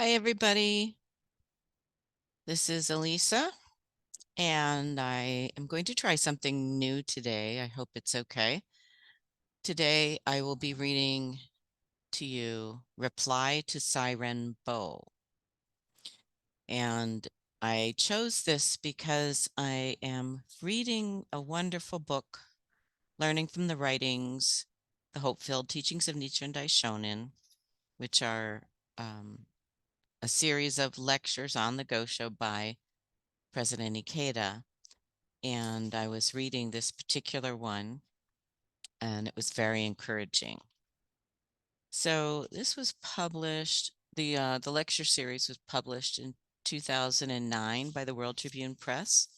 Hi, everybody. This is Elisa, and I am going to try something new today. I hope it's okay. Today, I will be reading to you Reply to Sairen-bo. And I chose this because I am reading a wonderful book, Learning from the Writings, the Hope-Filled Teachings of Nichiren Daishonin, which are a series of lectures on the Gosho by President Ikeda. And I was reading this particular one, and it was very encouraging. So this was published, the lecture series was published in 2009 by the World Tribune Press.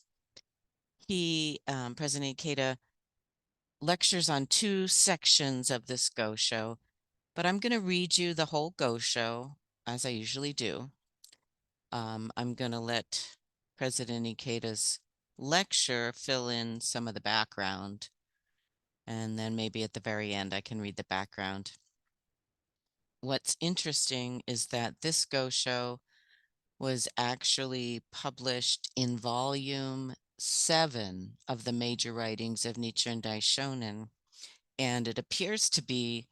President Ikeda, lectures on two sections of this Gosho, but I'm going to read you the whole Gosho, as I usually do. I'm going to let President Ikeda's lecture fill in some of the background, and then maybe at the very end I can read the background. What's interesting is that this Gosho was actually published in volume 7 of the major writings of Nichiren Daishonin, and it appears to be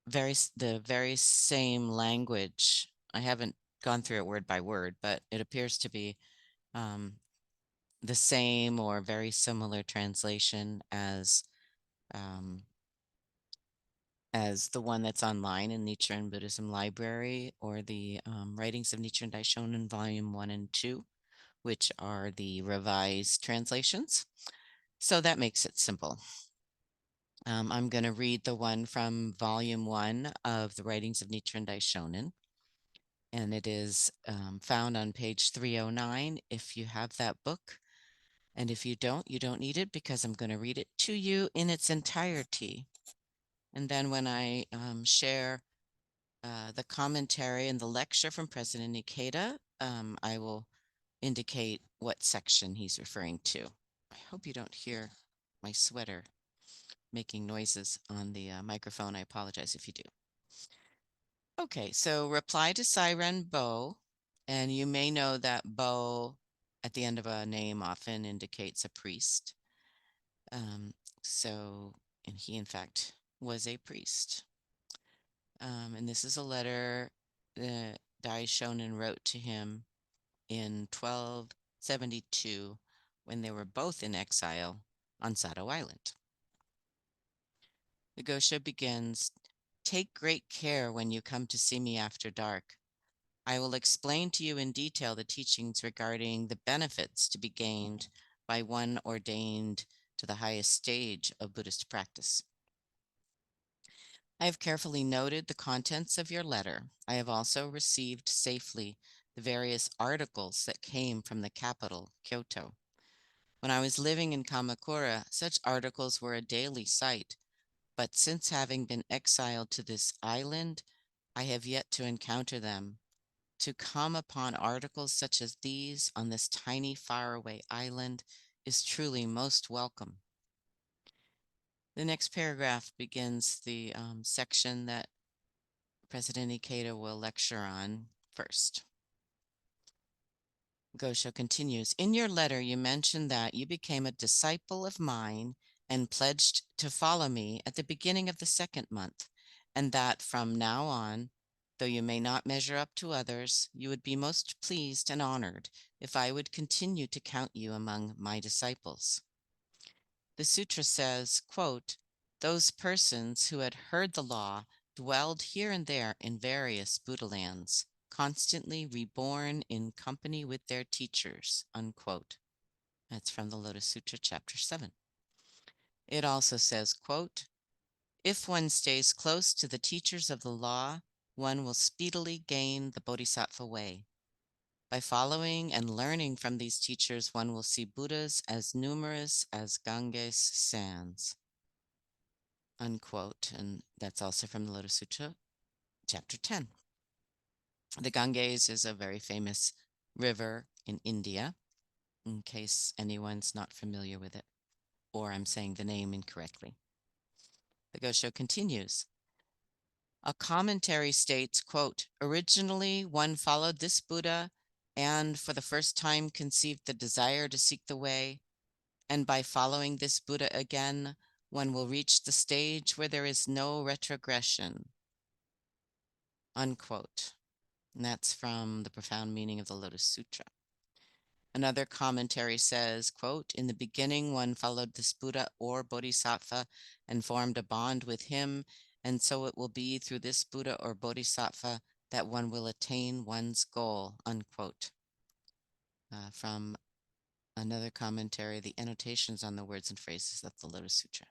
the very same language. I haven't gone through it word by word, but it appears to be the same or very similar translation as the one that's online in Nichiren Buddhism Library, or the Writings of Nichiren Daishonin Volume 1 and 2, which are the revised translations. So that makes it simple. I'm going to read the one from Volume 1 of the Writings of Nichiren Daishonin, and it is found on page 309 if you have that book. And if you don't need it, because I'm going to read it to you in its entirety. And then when I share the commentary and the lecture from President Ikeda, I will indicate what section he's referring to. I hope you don't hear my sweater making noises on the microphone. I apologize if you do. Okay, so reply to Sairen-bo, and you may know that bo at the end of a name often indicates a priest. And he in fact was a priest. And this is a letter that Daishonin wrote to him in 1272 when they were both in exile on Sado Island. The Gosho begins, "Take great care when you come to see me after dark. I will explain to you in detail the teachings regarding the benefits to be gained by one ordained to the highest stage of Buddhist practice. I have carefully noted the contents of your letter. I have also received safely the various articles that came from the capital, Kyoto. When I was living in Kamakura, such articles were a daily sight, but since having been exiled to this island, I have yet to encounter them. To come upon articles such as these on this tiny faraway island is truly most welcome." The next paragraph begins the section that President Ikeda will lecture on first. Gosho continues, "In your letter, you mentioned that you became a disciple of mine and pledged to follow me at the beginning of the second month, and that from now on, though you may not measure up to others, you would be most pleased and honored if I would continue to count you among my disciples." The sutra says, quote, "Those persons who had heard the law dwelled here and there in various Buddha lands, constantly reborn in company with their teachers," unquote. That's from the Lotus Sutra, chapter 7. It also says, quote, "If one stays close to the teachers of the law, one will speedily gain the Bodhisattva way. By following and learning from these teachers, one will see Buddhas as numerous as Ganges sands," unquote. And that's also from the Lotus Sutra, chapter 10. The Ganges is a very famous river in India, in case anyone's not familiar with it, or I'm saying the name incorrectly. The Gosho continues, A commentary states, quote, originally one followed this Buddha and for the first time conceived the desire to seek the way, and by following this Buddha again, one will reach the stage where there is no retrogression, unquote. And that's from The Profound Meaning of the Lotus Sutra. Another commentary says, quote, in the beginning one followed this Buddha or Bodhisattva and formed a bond with him, and so it will be through this Buddha or Bodhisattva that one will attain one's goal, unquote. From another commentary, the annotations on the words and phrases of the Lotus Sutra.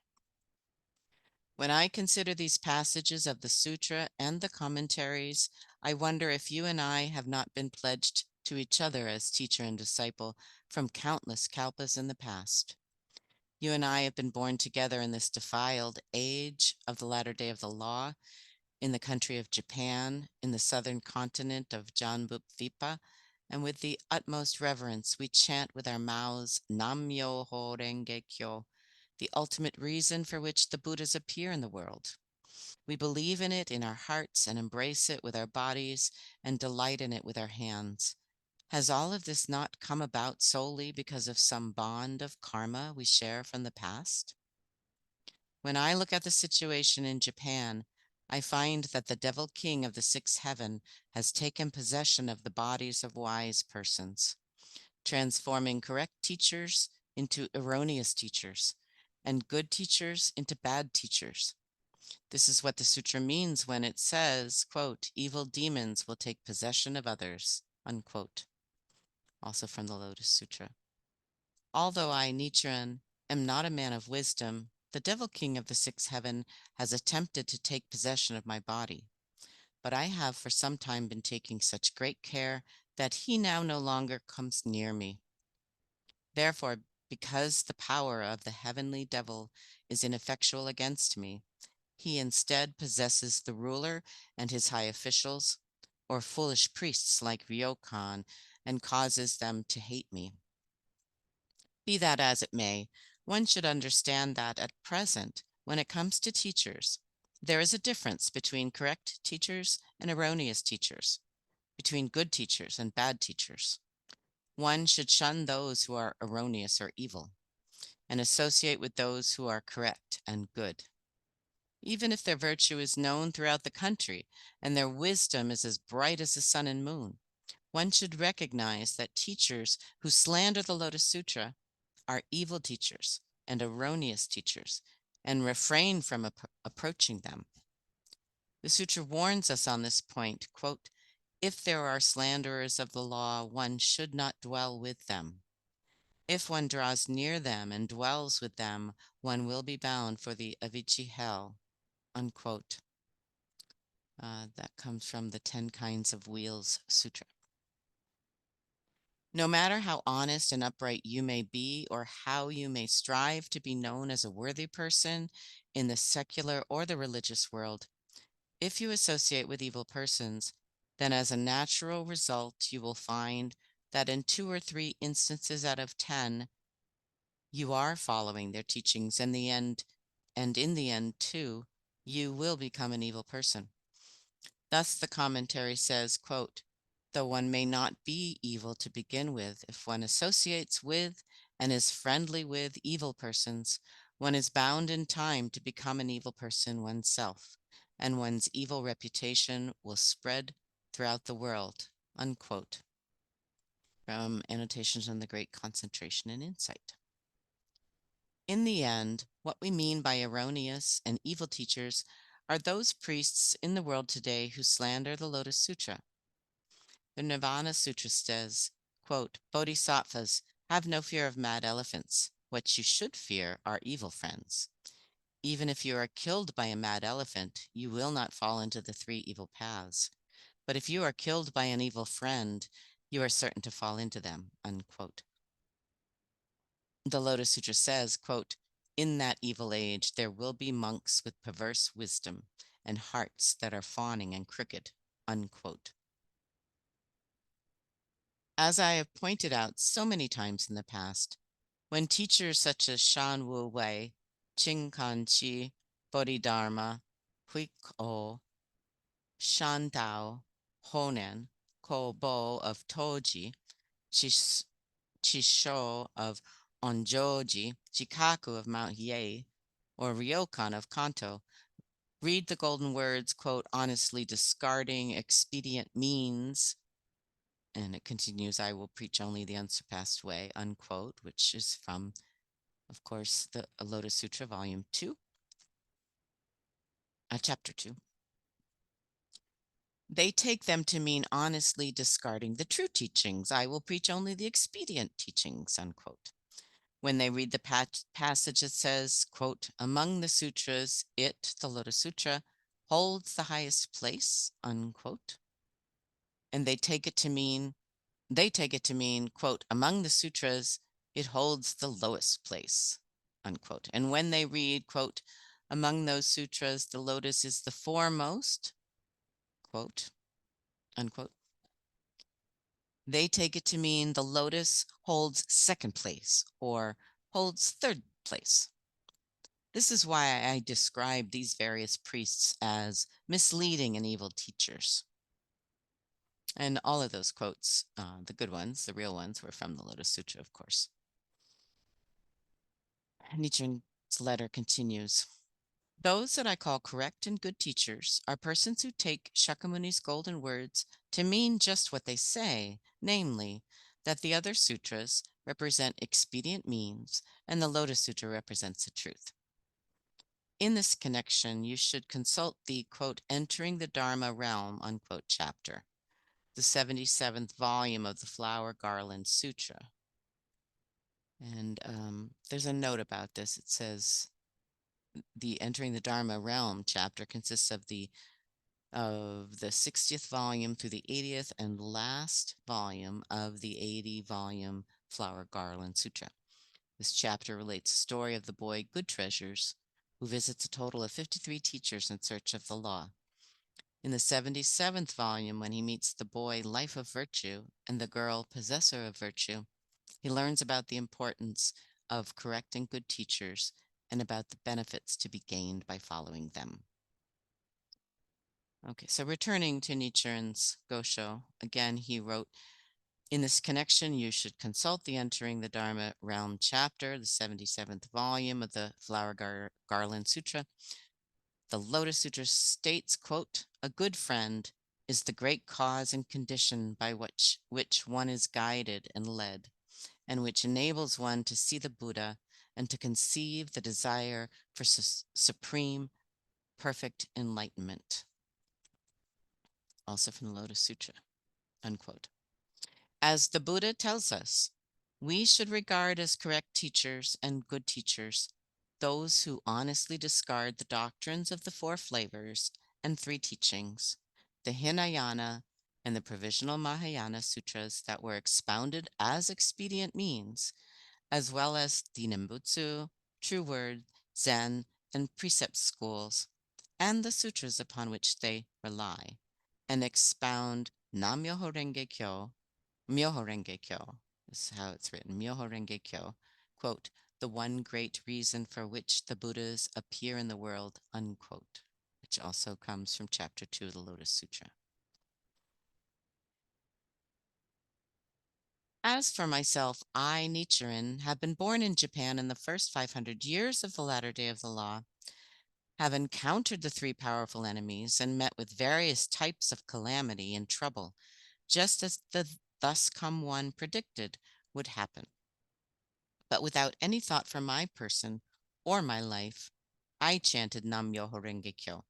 When I consider these passages of the sutra and the commentaries, I wonder if you and I have not been pledged to each other as teacher and disciple from countless kalpas in the past. You and I have been born together in this defiled age of the latter day of the law, in the country of Japan, in the southern continent of Janbudvipa, and with the utmost reverence we chant with our mouths Nam-myoho Renge Kyo, the ultimate reason for which the Buddhas appear in the world. We believe in it in our hearts and embrace it with our bodies and delight in it with our hands. Has all of this not come about solely because of some bond of karma we share from the past? When I look at the situation in Japan, I find that the devil king of the sixth heaven has taken possession of the bodies of wise persons, transforming correct teachers into erroneous teachers, and good teachers into bad teachers. This is what the sutra means when it says, quote, evil demons will take possession of others, unquote. Also from the Lotus Sutra. Although I, Nichiren, am not a man of wisdom, the devil king of the sixth heaven has attempted to take possession of my body. But I have for some time been taking such great care that he now no longer comes near me. Therefore, because the power of the heavenly devil is ineffectual against me, he instead possesses the ruler and his high officials, or foolish priests like Ryokan, and causes them to hate me. Be that as it may, one should understand that at present, when it comes to teachers, there is a difference between correct teachers and erroneous teachers, between good teachers and bad teachers. One should shun those who are erroneous or evil, and associate with those who are correct and good. Even if their virtue is known throughout the country, and their wisdom is as bright as the sun and moon, one should recognize that teachers who slander the Lotus Sutra are evil teachers and erroneous teachers, and refrain from approaching them. The sutra warns us on this point, quote, if there are slanderers of the law, one should not dwell with them. If one draws near them and dwells with them, one will be bound for the Avicii hell, unquote. That comes from the 10 Kinds of Wheels Sutra. No matter how honest and upright you may be, or how you may strive to be known as a worthy person in the secular or the religious world, if you associate with evil persons, then as a natural result, you will find that in 2 or 3 instances out of 10, you are following their teachings, and in the end too, you will become an evil person. Thus the commentary says, quote, though one may not be evil to begin with, if one associates with and is friendly with evil persons, one is bound in time to become an evil person oneself, and one's evil reputation will spread throughout the world, unquote. From Annotations on the Great Concentration and Insight. In the end, what we mean by erroneous and evil teachers are those priests in the world today who slander the Lotus Sutra. The Nirvana Sutra says, quote, Bodhisattvas, have no fear of mad elephants. What you should fear are evil friends. Even if you are killed by a mad elephant, you will not fall into the 3 evil paths. But if you are killed by an evil friend, you are certain to fall into them, unquote. The Lotus Sutra says, quote, in that evil age, there will be monks with perverse wisdom and hearts that are fawning and crooked, unquote. As I have pointed out so many times in the past, when teachers such as Shan Wu Wei, Qing Kan Chi, Bodhidharma, Huiko, Shantao Honen, Kobo of Toji, Chisho of Onjoji, Chikaku of Mount Hiei, or Ryokan of Kanto. Read the golden words, quote, honestly discarding expedient means, and it continues, I will preach only the unsurpassed way, unquote, which is from, of course, the Lotus Sutra, Volume 2, Chapter 2. They take them to mean honestly discarding the true teachings. I will preach only the expedient teachings, unquote. When they read the passage that says, quote, among the sutras, it, the Lotus Sutra, holds the highest place, unquote. And they take it to mean, quote, among the sutras, it holds the lowest place, unquote. And when they read, quote, among those sutras, the lotus is the foremost, quote, unquote, they take it to mean the lotus holds second place or holds third place. This is why I describe these various priests as misleading and evil teachers. And all of those quotes, the good ones, the real ones, were from the Lotus Sutra, of course. Nichiren's letter continues. Those that I call correct and good teachers are persons who take Shakyamuni's golden words to mean just what they say, namely, that the other sutras represent expedient means and the Lotus Sutra represents the truth. In this connection, you should consult the, quote, Entering the Dharma Realm, unquote, chapter, the 77th volume of the Flower Garland Sutra. And there's a note about this. It says, the Entering the Dharma Realm chapter consists of the 60th volume through the 80th and last volume of the 80-volume Flower Garland Sutra. This chapter relates the story of the boy Good Treasures, who visits a total of 53 teachers in search of the law. In the 77th volume, when he meets the boy Life of Virtue and the girl Possessor of Virtue, he learns about the importance of correct and good teachers and about the benefits to be gained by following them. Okay, so returning to Nichiren's Gosho, again, he wrote, in this connection, you should consult the Entering the Dharma Realm chapter, the 77th volume of the Flower Garland Sutra. The Lotus Sutra states, quote, a good friend is the great cause and condition by which one is guided and led, and which enables one to see the Buddha and to conceive the desire for supreme, perfect enlightenment. Also from the Lotus Sutra, unquote. As the Buddha tells us, we should regard as correct teachers and good teachers those who honestly discard the doctrines of the four flavors and three teachings, the Hinayana and the Provisional Mahayana Sutras that were expounded as expedient means, as well as the Nembutsu, True Word, Zen, and Precept schools, and the sutras upon which they rely, and expound Nam-myoho Renge Kyo, Myoho Renge Kyo, this is how it's written, Myoho Renge Kyo, quote, the one great reason for which the Buddhas appear in the world, unquote, which also comes from chapter 2 of the Lotus Sutra. As for myself, I, Nichiren, have been born in Japan in the first 500 years of the latter day of the law, have encountered the three powerful enemies and met with various types of calamity and trouble, just as the thus come one predicted would happen. But without any thought for my person or my life, I chanted Nam-myoho Renge Kyo.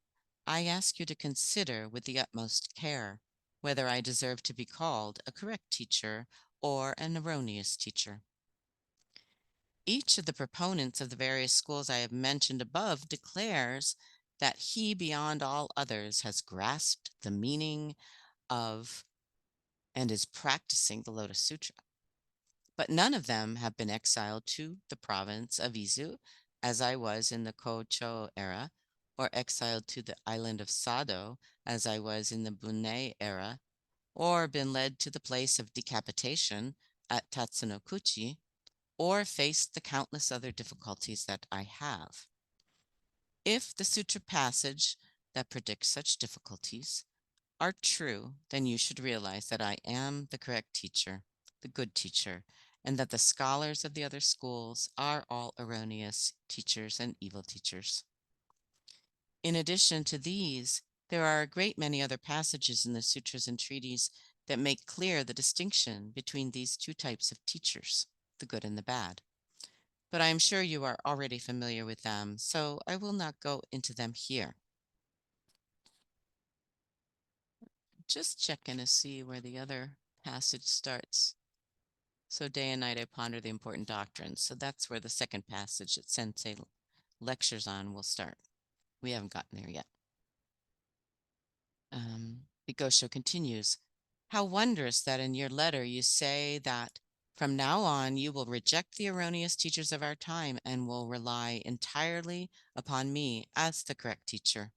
I ask you to consider with the utmost care whether I deserve to be called a correct teacher or an erroneous teacher. Each of the proponents of the various schools I have mentioned above declares that he, beyond all others, has grasped the meaning of and is practicing the Lotus Sutra. But none of them have been exiled to the province of Izu, as I was in the Kocho era, or exiled to the island of Sado, as I was in the Bunei era, or been led to the place of decapitation at Tatsunokuchi, or faced the countless other difficulties that I have. If the sutra passage that predicts such difficulties, are true, then you should realize that I am the correct teacher, the good teacher, and that the scholars of the other schools are all erroneous teachers and evil teachers. In addition to these, there are a great many other passages in the sutras and treaties that make clear the distinction between these two types of teachers, the good and the bad. But I am sure you are already familiar with them, so I will not go into them here. Just checking to see where the other passage starts. So day and night I ponder the important doctrines. So that's where the second passage that Sensei lectures on will start. We haven't gotten there yet. The Gosho continues, how wondrous that in your letter you say that from now on you will reject the erroneous teachers of our time and will rely entirely upon me as the correct teacher.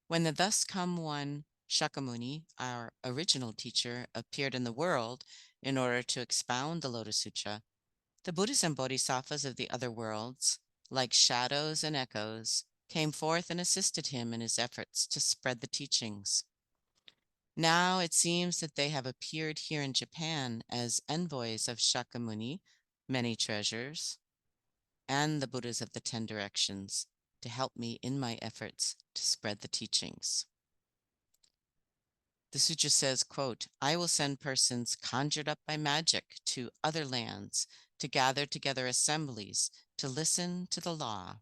When the thus come one Shakyamuni, our original teacher, appeared in the world in order to expound the Lotus Sutra, the Buddhas and Bodhisattvas of the other worlds, like shadows and echoes, came forth and assisted him in his efforts to spread the teachings. Now it seems that they have appeared here in Japan as envoys of Shakyamuni, many treasures, and the Buddhas of the 10 directions to help me in my efforts to spread the teachings. The sutra says, quote, I will send persons conjured up by magic to other lands to gather together assemblies to listen to the law.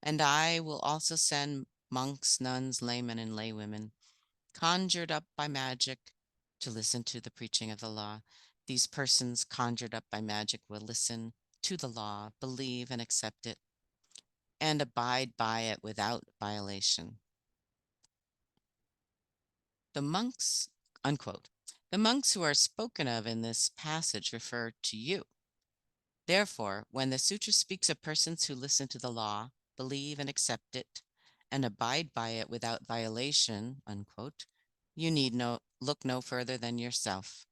And I will also send monks, nuns, laymen, and laywomen conjured up by magic to listen to the preaching of the law. These persons conjured up by magic will listen to the law, believe and accept it, and abide by it without violation. The monks, unquote, the monks who are spoken of in this passage refer to you. Therefore, when the sutra speaks of persons who listen to the law, believe and accept it, and abide by it without violation, unquote, you need look no further than yourself.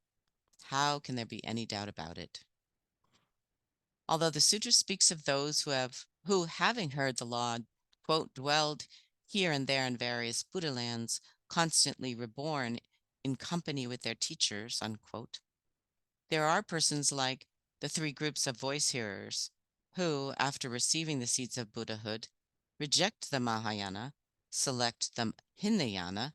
How can there be any doubt about it? Although the sutra speaks of those who having heard the law, quote, dwelled here and there in various Buddha lands, constantly reborn in company with their teachers, unquote, there are persons like the 3 groups of voice hearers who, after receiving the seeds of Buddhahood, reject the Mahayana, select the Hinayana,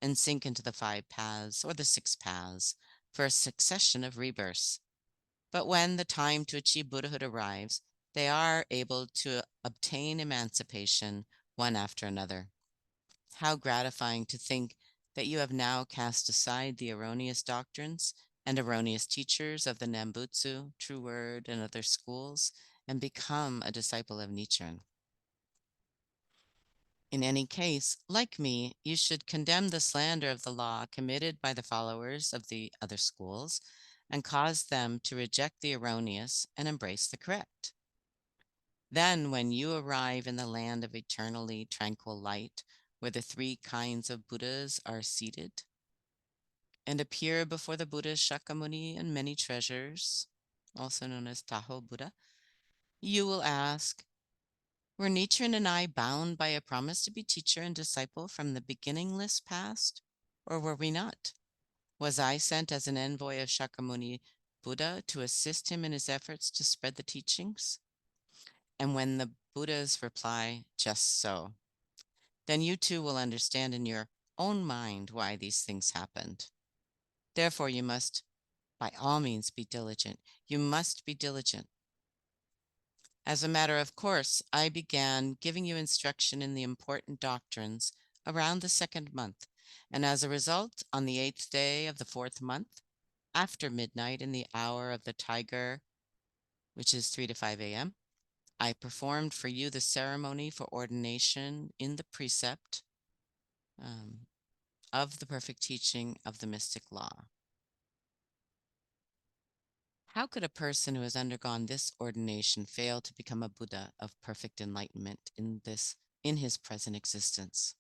and sink into the 5 paths or the 6 paths for a succession of rebirths. But when the time to achieve Buddhahood arrives, they are able to obtain emancipation one after another. How gratifying to think that you have now cast aside the erroneous doctrines and erroneous teachers of the Nambutsu, True Word, and other schools, and become a disciple of Nichiren. In any case, like me, you should condemn the slander of the law committed by the followers of the other schools and cause them to reject the erroneous and embrace the correct. Then, when you arrive in the land of eternally tranquil light, where the 3 kinds of Buddhas are seated, and appear before the Buddhas Shakyamuni and many treasures, also known as Taho Buddha, you will ask, were Nichiren and I bound by a promise to be teacher and disciple from the beginningless past, or were we not? Was I sent as an envoy of Shakyamuni Buddha to assist him in his efforts to spread the teachings? And when the Buddhas reply, just so, then you too will understand in your own mind why these things happened. Therefore, you must by all means be diligent. You must be diligent. As a matter of course, I began giving you instruction in the important doctrines around the 2nd month, and as a result, on the 8th day of the 4th month, after midnight in the hour of the tiger, which is 3 to 5 a.m., I performed for you the ceremony for ordination in the precept of the perfect teaching of the mystic law. How could a person who has undergone this ordination fail to become a Buddha of perfect enlightenment in his present existence?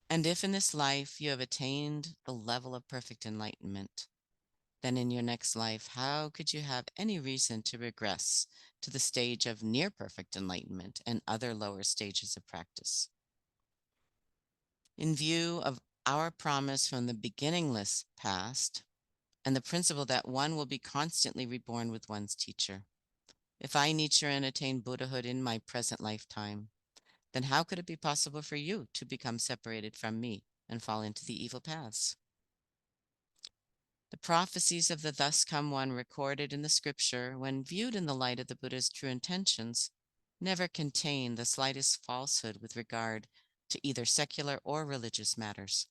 And if in this life you have attained the level of perfect enlightenment, then in your next life, how could you have any reason to regress to the stage of near perfect enlightenment and other lower stages of practice? In view of our promise from the beginningless past, and the principle that one will be constantly reborn with one's teacher. If I, Nichiren, attain Buddhahood in my present lifetime, then how could it be possible for you to become separated from me and fall into the evil paths? The prophecies of the thus come one recorded in the scripture, when viewed in the light of the Buddha's true intentions, never contain the slightest falsehood with regard to either secular or religious matters.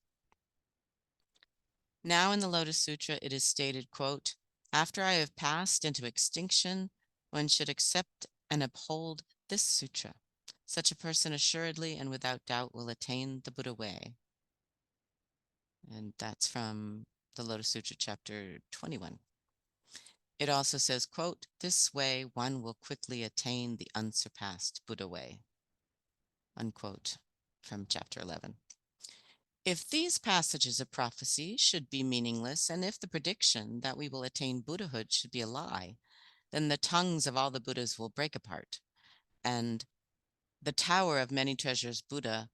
Now in the Lotus Sutra it is stated, quote, "After I have passed into extinction, one should accept and uphold this sutra. Such a person assuredly and without doubt will attain the Buddha way." And that's from the Lotus Sutra, chapter 21. It also says, quote, "This way one will quickly attain the unsurpassed Buddha way," unquote, from chapter 11. If these passages of prophecy should be meaningless, and if the prediction that we will attain Buddhahood should be a lie, then the tongues of all the Buddhas will break apart, and the tower of many treasures Buddha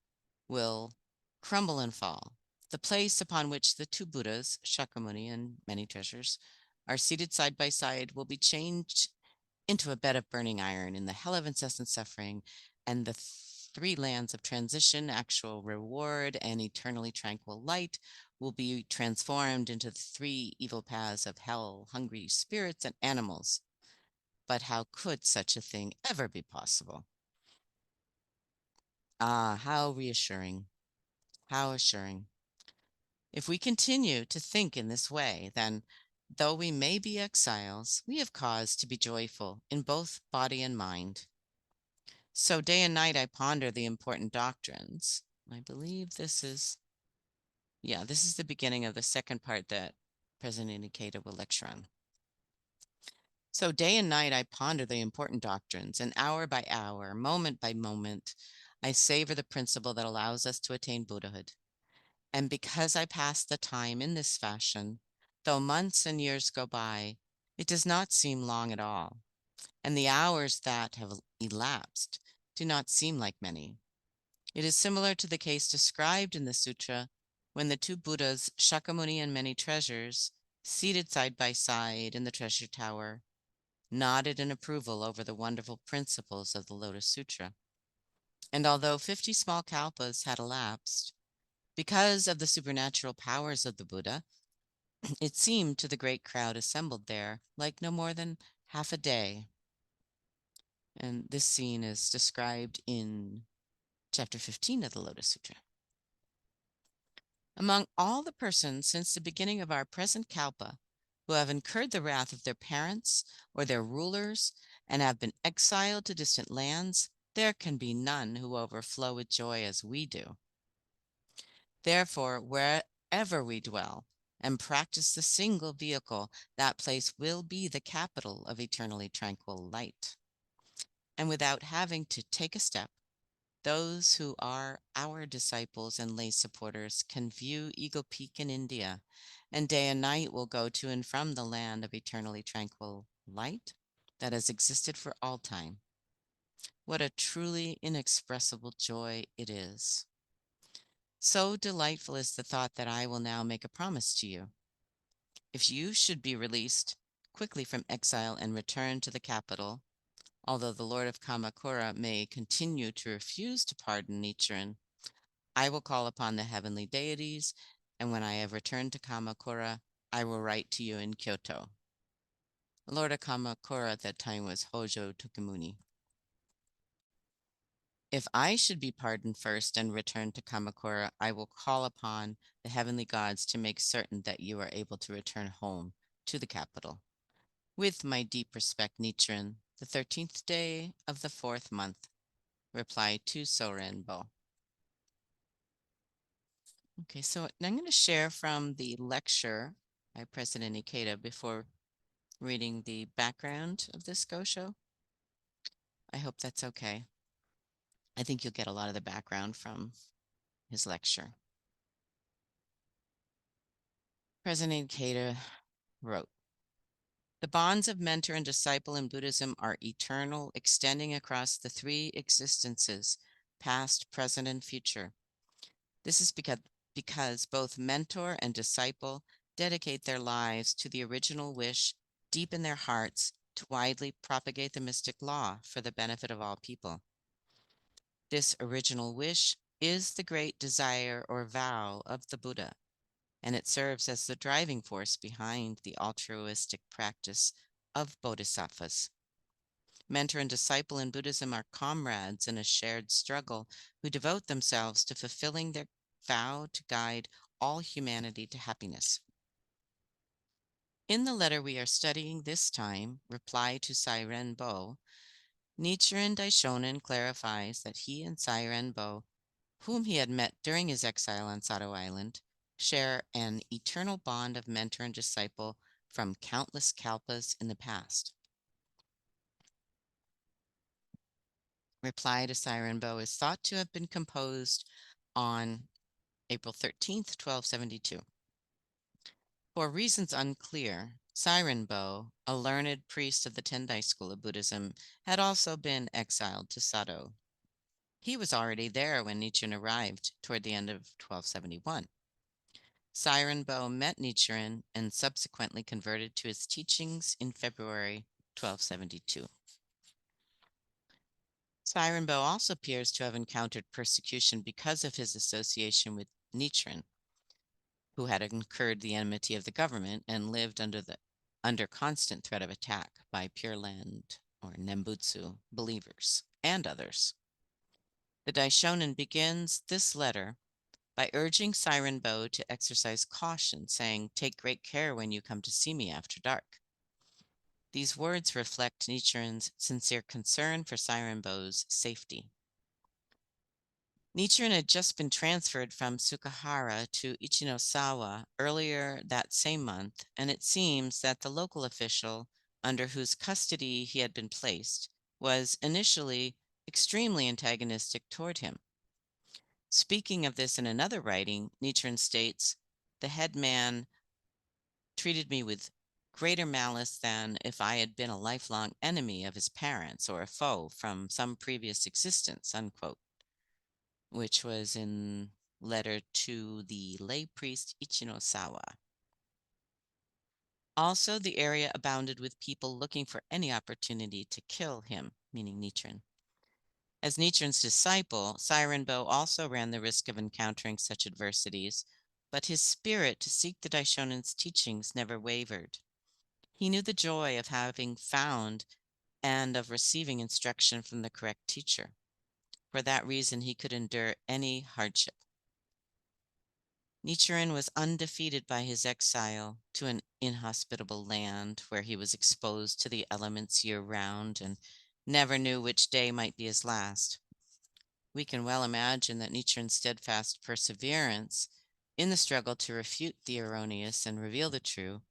will crumble and fall. The place upon which the two Buddhas, Shakyamuni and many treasures, are seated side by side will be changed into a bed of burning iron in the hell of incessant suffering, and the three lands of transition, actual reward, and eternally tranquil light will be transformed into the three evil paths of hell, hungry spirits and animals. But how could such a thing ever be possible? Ah, how reassuring, how assuring. If we continue to think in this way, then, though we may be exiles, we have cause to be joyful in both body and mind. So day and night I ponder the important doctrines. I believe this is the beginning of the second part that President Ikeda will lecture on. So day and night I ponder the important doctrines, and hour by hour, moment by moment, I savor the principle that allows us to attain Buddhahood. And because I pass the time in this fashion, though months and years go by, it does not seem long at all, and the hours that have elapsed do not seem like many. It is similar to the case described in the sutra when the two Buddhas, Shakyamuni and many treasures, seated side by side in the treasure tower, nodded in approval over the wonderful principles of the Lotus Sutra. And although 50 small kalpas had elapsed, because of the supernatural powers of the Buddha, it seemed to the great crowd assembled there like no more than half a day. And this scene is described in chapter 15 of the Lotus Sutra. Among all the persons since the beginning of our present kalpa who have incurred the wrath of their parents or their rulers and have been exiled to distant lands, there can be none who overflow with joy as we do. Therefore, wherever we dwell and practice the single vehicle, that place will be the capital of eternally tranquil light. And without having to take a step, those who are our disciples and lay supporters can view Eagle Peak in India, and day and night will go to and from the land of eternally tranquil light that has existed for all time. What a truly inexpressible joy it is. So delightful is the thought that I will now make a promise to you. If you should be released quickly from exile and return to the capital, although the Lord of Kamakura may continue to refuse to pardon Nichiren, I will call upon the heavenly deities, and when I have returned to Kamakura, I will write to you in Kyoto. The Lord of Kamakura at that time was Hojo Tokimuni. If I should be pardoned first and return to Kamakura, I will call upon the heavenly gods to make certain that you are able to return home to the capital. With my deep respect, Nichiren, the 13th day of the 4th month. Reply to Sairen-bo. Okay, so I'm going to share from the lecture by President Ikeda before reading the background of this Gosho. I hope that's okay. I think you'll get a lot of the background from his lecture. President Ikeda wrote, "The bonds of mentor and disciple in Buddhism are eternal, extending across the three existences, past, present, and future. This is because both mentor and disciple dedicate their lives to the original wish deep in their hearts to widely propagate the mystic law for the benefit of all people. This original wish is the great desire or vow of the Buddha, and it serves as the driving force behind the altruistic practice of bodhisattvas. Mentor and disciple in Buddhism are comrades in a shared struggle who devote themselves to fulfilling their vow to guide all humanity to happiness. In the letter we are studying this time, Reply to Sairen-bo, Nichiren Daishonin clarifies that he and Sairen-bo, whom he had met during his exile on Sado Island, share an eternal bond of mentor and disciple from countless kalpas in the past. Reply to Sairen-bo is thought to have been composed on April 13th, 1272. For reasons unclear, Sairen-bo, a learned priest of the Tendai school of Buddhism, had also been exiled to Sado. He was already there when Nichiren arrived toward the end of 1271. Sairen-bo met Nichiren and subsequently converted to his teachings in February 1272. Sairen-bo also appears to have encountered persecution because of his association with Nichiren, who had incurred the enmity of the government and lived under constant threat of attack by Pure Land or Nembutsu believers and others. The Daishonin begins this letter by urging Sairen-bo to exercise caution, saying, "Take great care when you come to see me after dark." These words reflect Nichiren's sincere concern for Sairen-bo's safety. Nichiren had just been transferred from Sukahara to Ichinosawa earlier that same month, and it seems that the local official under whose custody he had been placed was initially extremely antagonistic toward him. Speaking of this in another writing, Nichiren states, "The head man treated me with greater malice than if I had been a lifelong enemy of his parents or a foe from some previous existence," unquote, which was in letter to the lay priest Ichinosawa. Also, the area abounded with people looking for any opportunity to kill him, meaning Nichiren. As Nichiren's disciple, Sairen-bo also ran the risk of encountering such adversities, but his spirit to seek the Daishonin's teachings never wavered. He knew the joy of having found and of receiving instruction from the correct teacher. For that reason, he could endure any hardship. Nichiren was undefeated by his exile to an inhospitable land where he was exposed to the elements year-round and never knew which day might be his last. We can well imagine that Nichiren's steadfast perseverance in the struggle to refute the erroneous and reveal the true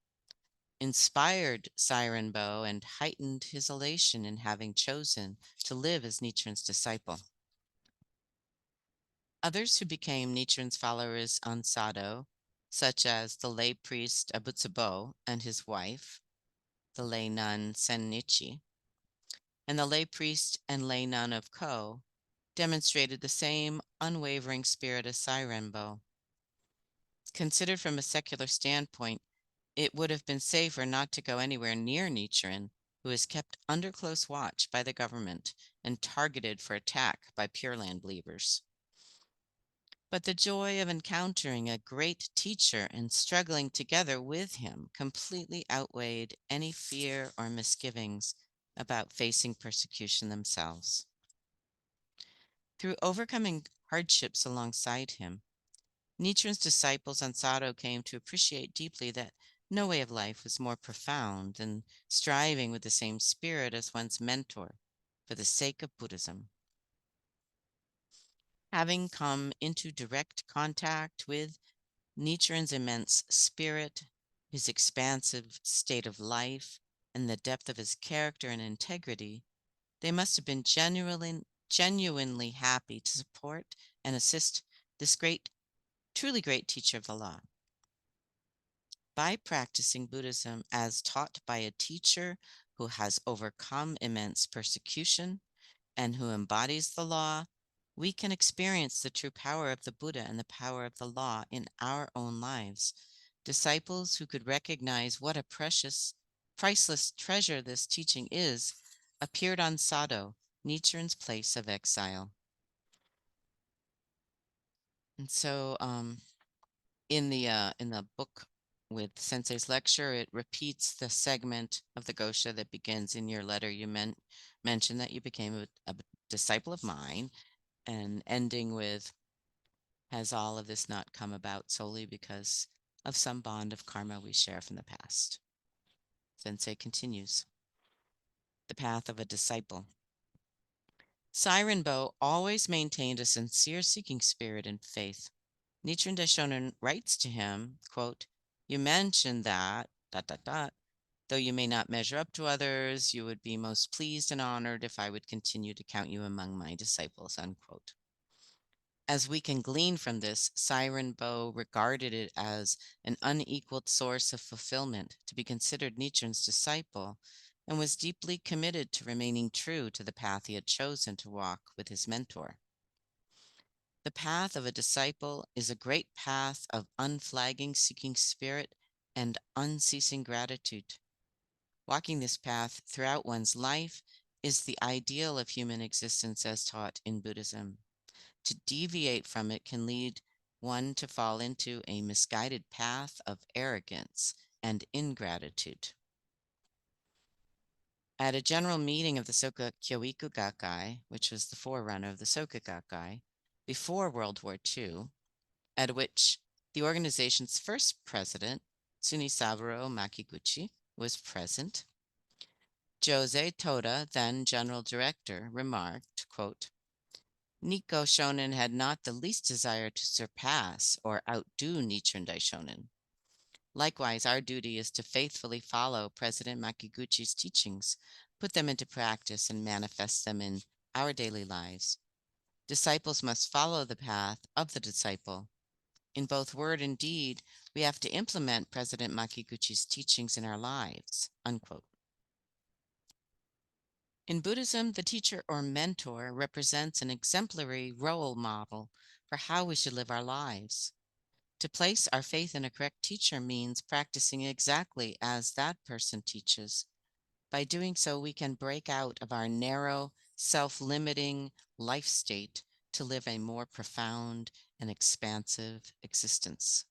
inspired Sairen-bo and heightened his elation in having chosen to live as Nichiren's disciple. Others who became Nichiren's followers on Sado, such as the lay priest Abutsubo and his wife, the lay nun Sennichi, and the lay priest and lay nun of Ko, demonstrated the same unwavering spirit as Sairen-bo. Considered from a secular standpoint, it would have been safer not to go anywhere near Nichiren, who is kept under close watch by the government and targeted for attack by Pure Land believers. But the joy of encountering a great teacher and struggling together with him completely outweighed any fear or misgivings about facing persecution themselves. Through overcoming hardships alongside him, Nichiren's disciples on Sado came to appreciate deeply that no way of life was more profound than striving with the same spirit as one's mentor for the sake of Buddhism. Having come into direct contact with Nichiren's immense spirit, his expansive state of life, and the depth of his character and integrity, they must have been genuinely happy to support and assist this truly great teacher of the law. By practicing Buddhism as taught by a teacher who has overcome immense persecution and who embodies the law, we can experience the true power of the Buddha and the power of the law in our own lives. Disciples who could recognize what a precious, priceless treasure this teaching is appeared on Sado, Nichiren's place of exile. And so in the book with Sensei's lecture, it repeats the segment of the Gosho that begins in your letter. You mentioned that you became a disciple of mine, and ending with, has all of this not come about solely because of some bond of karma we share from the past? Sensei continues, the path of a disciple. Sairen-bo always maintained a sincere seeking spirit and faith. Nichiren Daishonin writes to him, quote, "You mentioned that, ... though you may not measure up to others, you would be most pleased and honored if I would continue to count you among my disciples," unquote. As we can glean from this, Sairen-bo regarded it as an unequaled source of fulfillment to be considered Nichiren's disciple, and was deeply committed to remaining true to the path he had chosen to walk with his mentor. The path of a disciple is a great path of unflagging seeking spirit and unceasing gratitude. Walking this path throughout one's life is the ideal of human existence as taught in Buddhism. To deviate from it can lead one to fall into a misguided path of arrogance and ingratitude. At a general meeting of the Soka Kyoiku Gakkai, which was the forerunner of the Soka Gakkai, before World War II, at which the organization's first president, Tsunisaburo Makiguchi, was present, Jose Toda, then general director, remarked, quote, "Nikko Shonin had not the least desire to surpass or outdo Nichiren Daishonin. Likewise, our duty is to faithfully follow President Makiguchi's teachings, put them into practice, and manifest them in our daily lives. Disciples must follow the path of the disciple. In both word and deed, we have to implement President Makiguchi's teachings in our lives," unquote. In Buddhism, the teacher or mentor represents an exemplary role model for how we should live our lives. To place our faith in a correct teacher means practicing exactly as that person teaches. By doing so, we can break out of our narrow, self-limiting life state to live a more profound and expansive existence.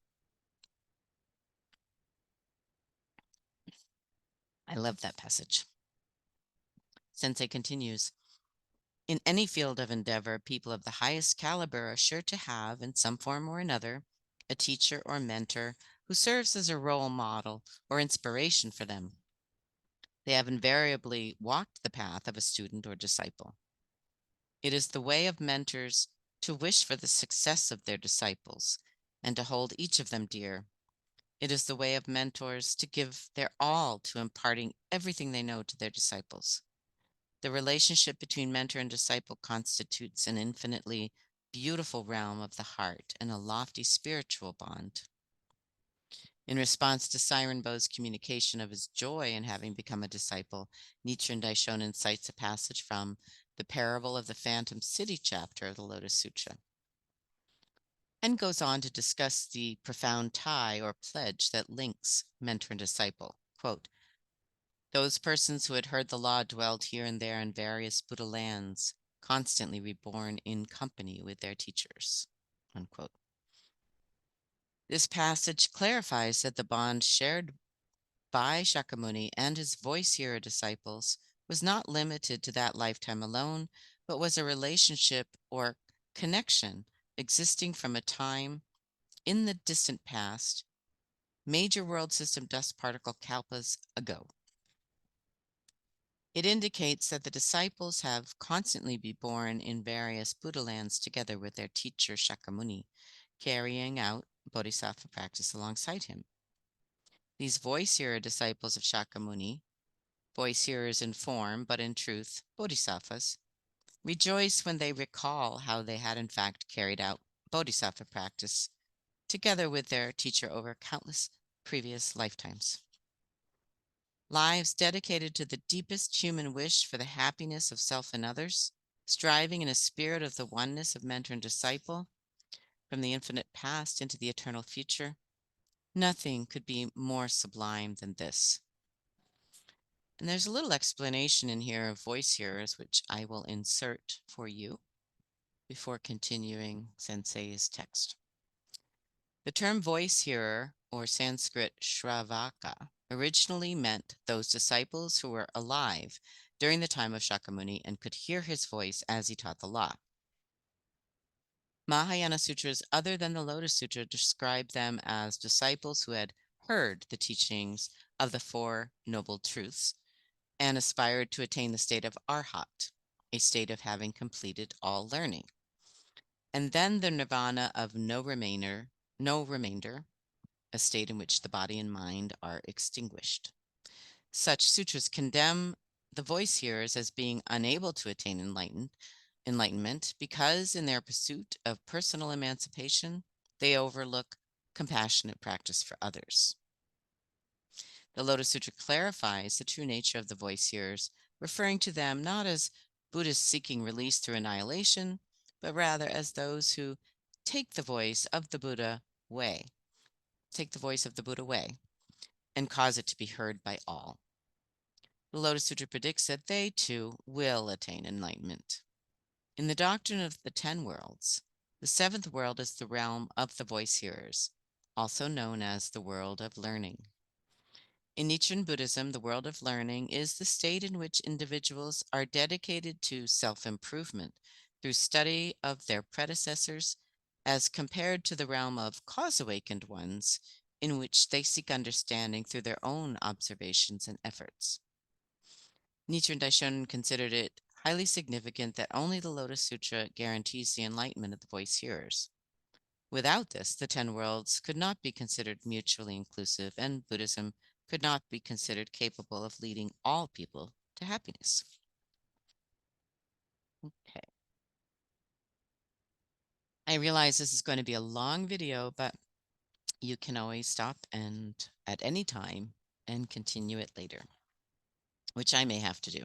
I love that passage. Sensei continues, "In any field of endeavor, people of the highest caliber are sure to have, in some form or another, a teacher or mentor who serves as a role model or inspiration for them. They have invariably walked the path of a student or disciple. It is the way of mentors to wish for the success of their disciples and to hold each of them dear. It is the way of mentors to give their all to imparting everything they know to their disciples. The relationship between mentor and disciple constitutes an infinitely beautiful realm of the heart and a lofty spiritual bond." In response to Sairen-bo's communication of his joy in having become a disciple, Nichiren Daishonin cites a passage from the Parable of the Phantom City chapter of the Lotus Sutra, and goes on to discuss the profound tie or pledge that links mentor and disciple. Quote, "Those persons who had heard the law dwelled here and there in various Buddha lands, constantly reborn in company with their teachers," unquote. This passage clarifies that the bond shared by Shakyamuni and his voice hearer disciples was not limited to that lifetime alone, but was a relationship or connection existing from a time in the distant past, major world system dust particle kalpas ago. It indicates that the disciples have constantly been born in various Buddha lands together with their teacher Shakyamuni, carrying out bodhisattva practice alongside him. These voice hearer disciples of Shakyamuni, voice hearers in form, but in truth bodhisattvas, rejoice when they recall how they had in fact carried out bodhisattva practice together with their teacher over countless previous lifetimes. Lives dedicated to the deepest human wish for the happiness of self and others, striving in a spirit of the oneness of mentor and disciple from the infinite past into the eternal future. Nothing could be more sublime than this. And there's a little explanation in here of voice hearers, which I will insert for you before continuing Sensei's text. The term voice hearer, or Sanskrit Shravaka, originally meant those disciples who were alive during the time of Shakyamuni and could hear his voice as he taught the law. Mahayana sutras other than the Lotus Sutra describe them as disciples who had heard the teachings of the Four Noble Truths and aspired to attain the state of Arhat, a state of having completed all learning. And then the nirvana of no remainder, a state in which the body and mind are extinguished. Such sutras condemn the voice hearers as being unable to attain enlightenment because in their pursuit of personal emancipation, they overlook compassionate practice for others. The Lotus Sutra clarifies the true nature of the voice hearers, referring to them not as Buddhists seeking release through annihilation, but rather as those who take the voice of the Buddha way, and cause it to be heard by all. The Lotus Sutra predicts that they too will attain enlightenment. In the doctrine of the 10 worlds, the 7th world is the realm of the voice hearers, also known as the world of learning. In Nichiren Buddhism, the world of learning is the state in which individuals are dedicated to self-improvement through study of their predecessors, as compared to the realm of cause-awakened ones, in which they seek understanding through their own observations and efforts. Nichiren Daishonin considered it highly significant that only the Lotus Sutra guarantees the enlightenment of the voice hearers. Without this, the 10 worlds could not be considered mutually inclusive, and Buddhism could not be considered capable of leading all people to happiness. Okay. I realize this is going to be a long video, but you can always stop and at any time and continue it later, which I may have to do.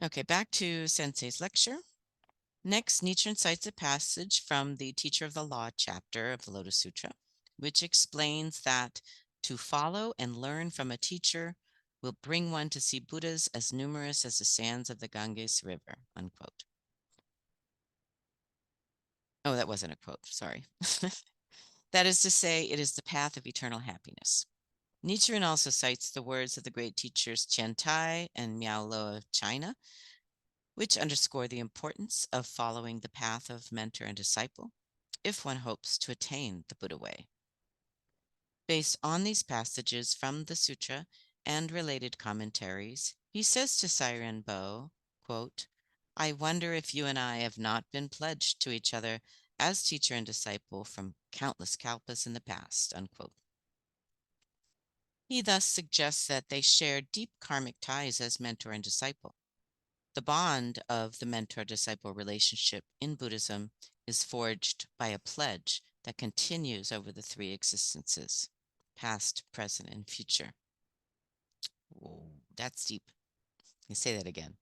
Okay, back to Sensei's lecture. Next, Nichiren cites a passage from the Teacher of the Law chapter of the Lotus Sutra, which explains that to follow and learn from a teacher will bring one to see Buddhas as numerous as the sands of the Ganges River, unquote. Oh, that wasn't a quote, sorry. That is to say, it is the path of eternal happiness. Nichiren also cites the words of the great teachers Qian Tai and Miao Lo of China, which underscore the importance of following the path of mentor and disciple if one hopes to attain the Buddha way. Based on these passages from the sutra and related commentaries, he says to Sairen-bo, quote, I wonder if you and I have not been pledged to each other as teacher and disciple from countless kalpas in the past, unquote. He thus suggests that they share deep karmic ties as mentor and disciple. The bond of the mentor-disciple relationship in Buddhism is forged by a pledge that continues over the 3 existences, past, present, and future. Whoa, that's deep. I say that again.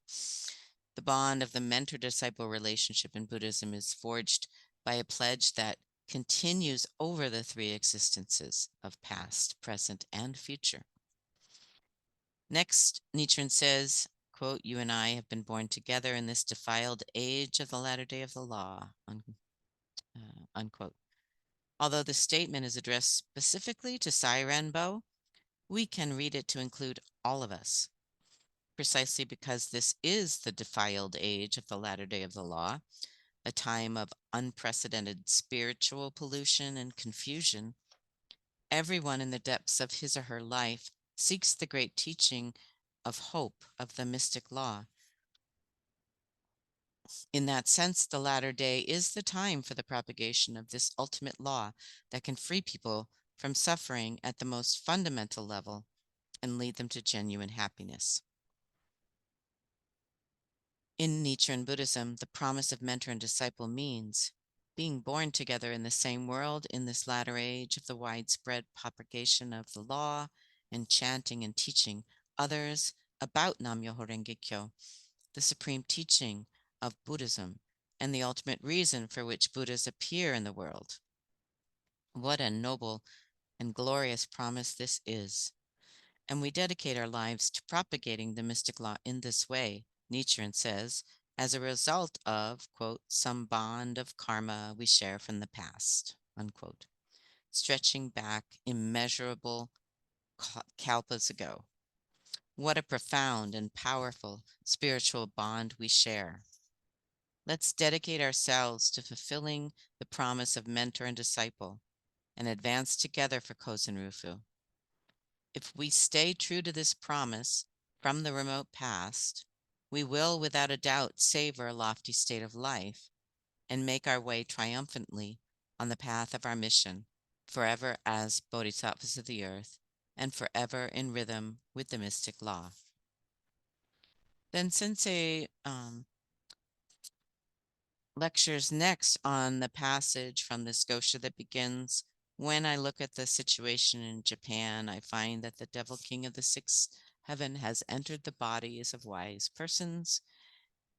The bond of the mentor-disciple relationship in Buddhism is forged by a pledge that continues over the 3 existences of past, present, and future. Next, Nichiren says, quote, you and I have been born together in this defiled age of the latter day of the law, unquote. Although the statement is addressed specifically to Sairen-bo, we can read it to include all of us, precisely because this is the defiled age of the latter day of the law, a time of unprecedented spiritual pollution and confusion. Everyone in the depths of his or her life seeks the great teaching of hope of the mystic law. In that sense, the latter day is the time for the propagation of this ultimate law that can free people from suffering at the most fundamental level and lead them to genuine happiness. In Nichiren Buddhism, the promise of mentor and disciple means being born together in the same world in this latter age of the widespread propagation of the law and chanting and teaching others about Nam-myoho Renge Kyo, the supreme teaching of Buddhism and the ultimate reason for which Buddhas appear in the world. What a noble and glorious promise this is. And we dedicate our lives to propagating the mystic law in this way, Nichiren says, as a result of, quote, some bond of karma we share from the past, unquote, stretching back immeasurable kalpas ago. What a profound and powerful spiritual bond we share. Let's dedicate ourselves to fulfilling the promise of mentor and disciple and advance together for Kozen Rufu. If we stay true to this promise from the remote past, we will without a doubt savor a lofty state of life and make our way triumphantly on the path of our mission, forever as bodhisattvas of the earth and forever in rhythm with the mystic law. Then Sensei lectures next on the passage from this Gosho that begins, when I look at the situation in Japan, I find that the devil king of the sixth heaven has entered the bodies of wise persons,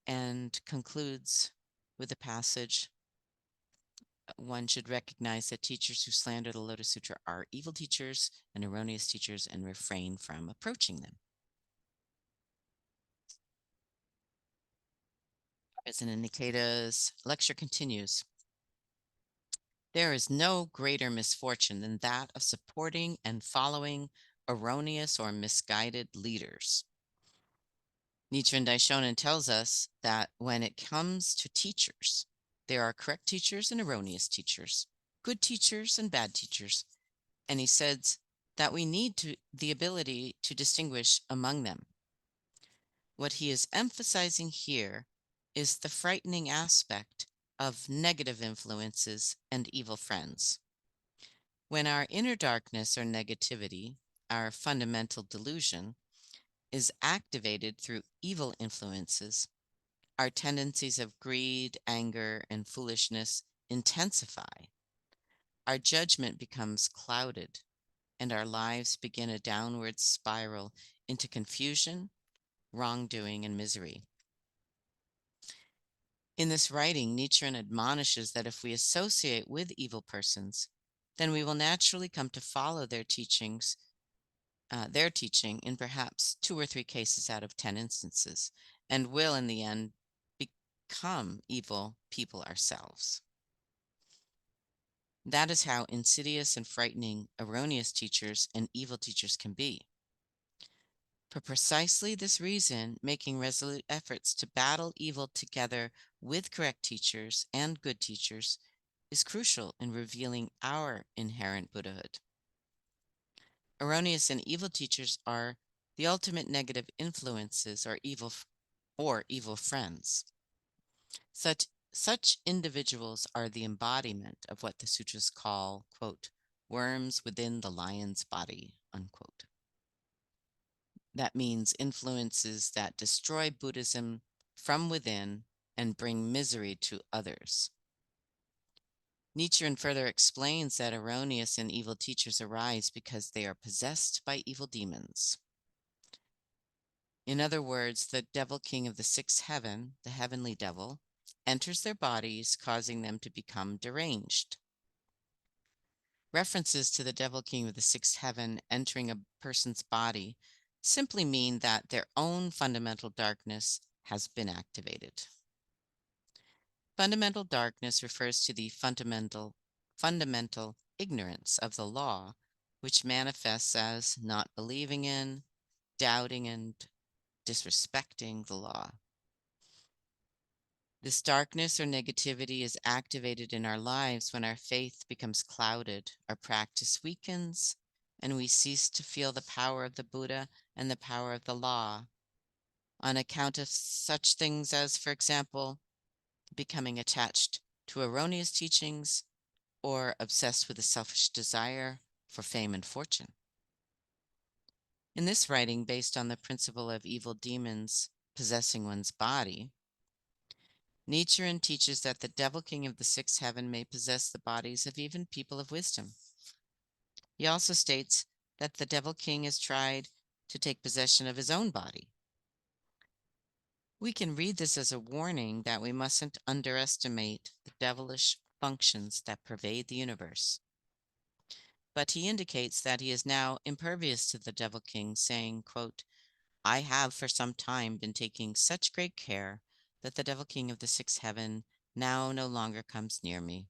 and concludes with the passage, one should recognize that teachers who slander the Lotus Sutra are evil teachers and erroneous teachers and refrain from approaching them. President Ikeda's lecture continues. There is no greater misfortune than that of supporting and following erroneous or misguided leaders. Nichiren Daishonin tells us that when it comes to teachers, there are correct teachers and erroneous teachers, good teachers and bad teachers, and he says that we need the ability to distinguish among them. What he is emphasizing here is the frightening aspect of negative influences and evil friends. When our inner darkness or negativity, our fundamental delusion, is activated through evil influences, our tendencies of greed, anger, and foolishness intensify. Our judgment becomes clouded, and our lives begin a downward spiral into confusion, wrongdoing, and misery. In this writing, Nichiren admonishes that if we associate with evil persons, then we will naturally come to follow their teaching in perhaps 2 or 3 cases out of 10 instances, and will in the end become evil people ourselves. That is how insidious and frightening erroneous teachers and evil teachers can be. For precisely this reason, making resolute efforts to battle evil together with correct teachers and good teachers is crucial in revealing our inherent Buddhahood. Erroneous and evil teachers are the ultimate negative influences or evil friends. Such individuals are the embodiment of what the sutras call, quote, worms within the lion's body, unquote. That means influences that destroy Buddhism from within and bring misery to others. Nichiren further explains that erroneous and evil teachers arise because they are possessed by evil demons. In other words, the devil king of the sixth heaven, the heavenly devil, enters their bodies, causing them to become deranged. References to the devil king of the sixth heaven entering a person's body simply mean that their own fundamental darkness has been activated. Fundamental darkness refers to the fundamental ignorance of the law, which manifests as not believing in, doubting, and disrespecting the law. This darkness or negativity is activated in our lives when our faith becomes clouded, our practice weakens, and we cease to feel the power of the Buddha and the power of the law on account of such things as, for example, becoming attached to erroneous teachings or obsessed with a selfish desire for fame and fortune. In this writing, based on the principle of evil demons possessing one's body, Nichiren teaches that the devil king of the sixth heaven may possess the bodies of even people of wisdom. He also states that the devil king has tried to take possession of his own body. We can read this as a warning that we mustn't underestimate the devilish functions that pervade the universe. But he indicates that he is now impervious to the Devil King, saying, quote, I have for some time been taking such great care that the Devil King of the sixth heaven now no longer comes near me.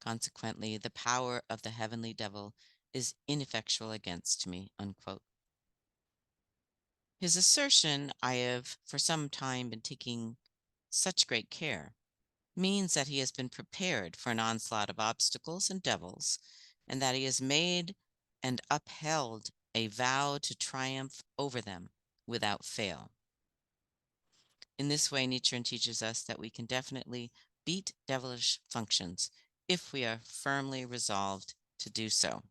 Consequently, the power of the heavenly devil is ineffectual against me, unquote. His assertion, I have for some time been taking such great care, means that he has been prepared for an onslaught of obstacles and devils, and that he has made and upheld a vow to triumph over them without fail. In this way, Nichiren teaches us that we can definitely beat devilish functions if we are firmly resolved to do so.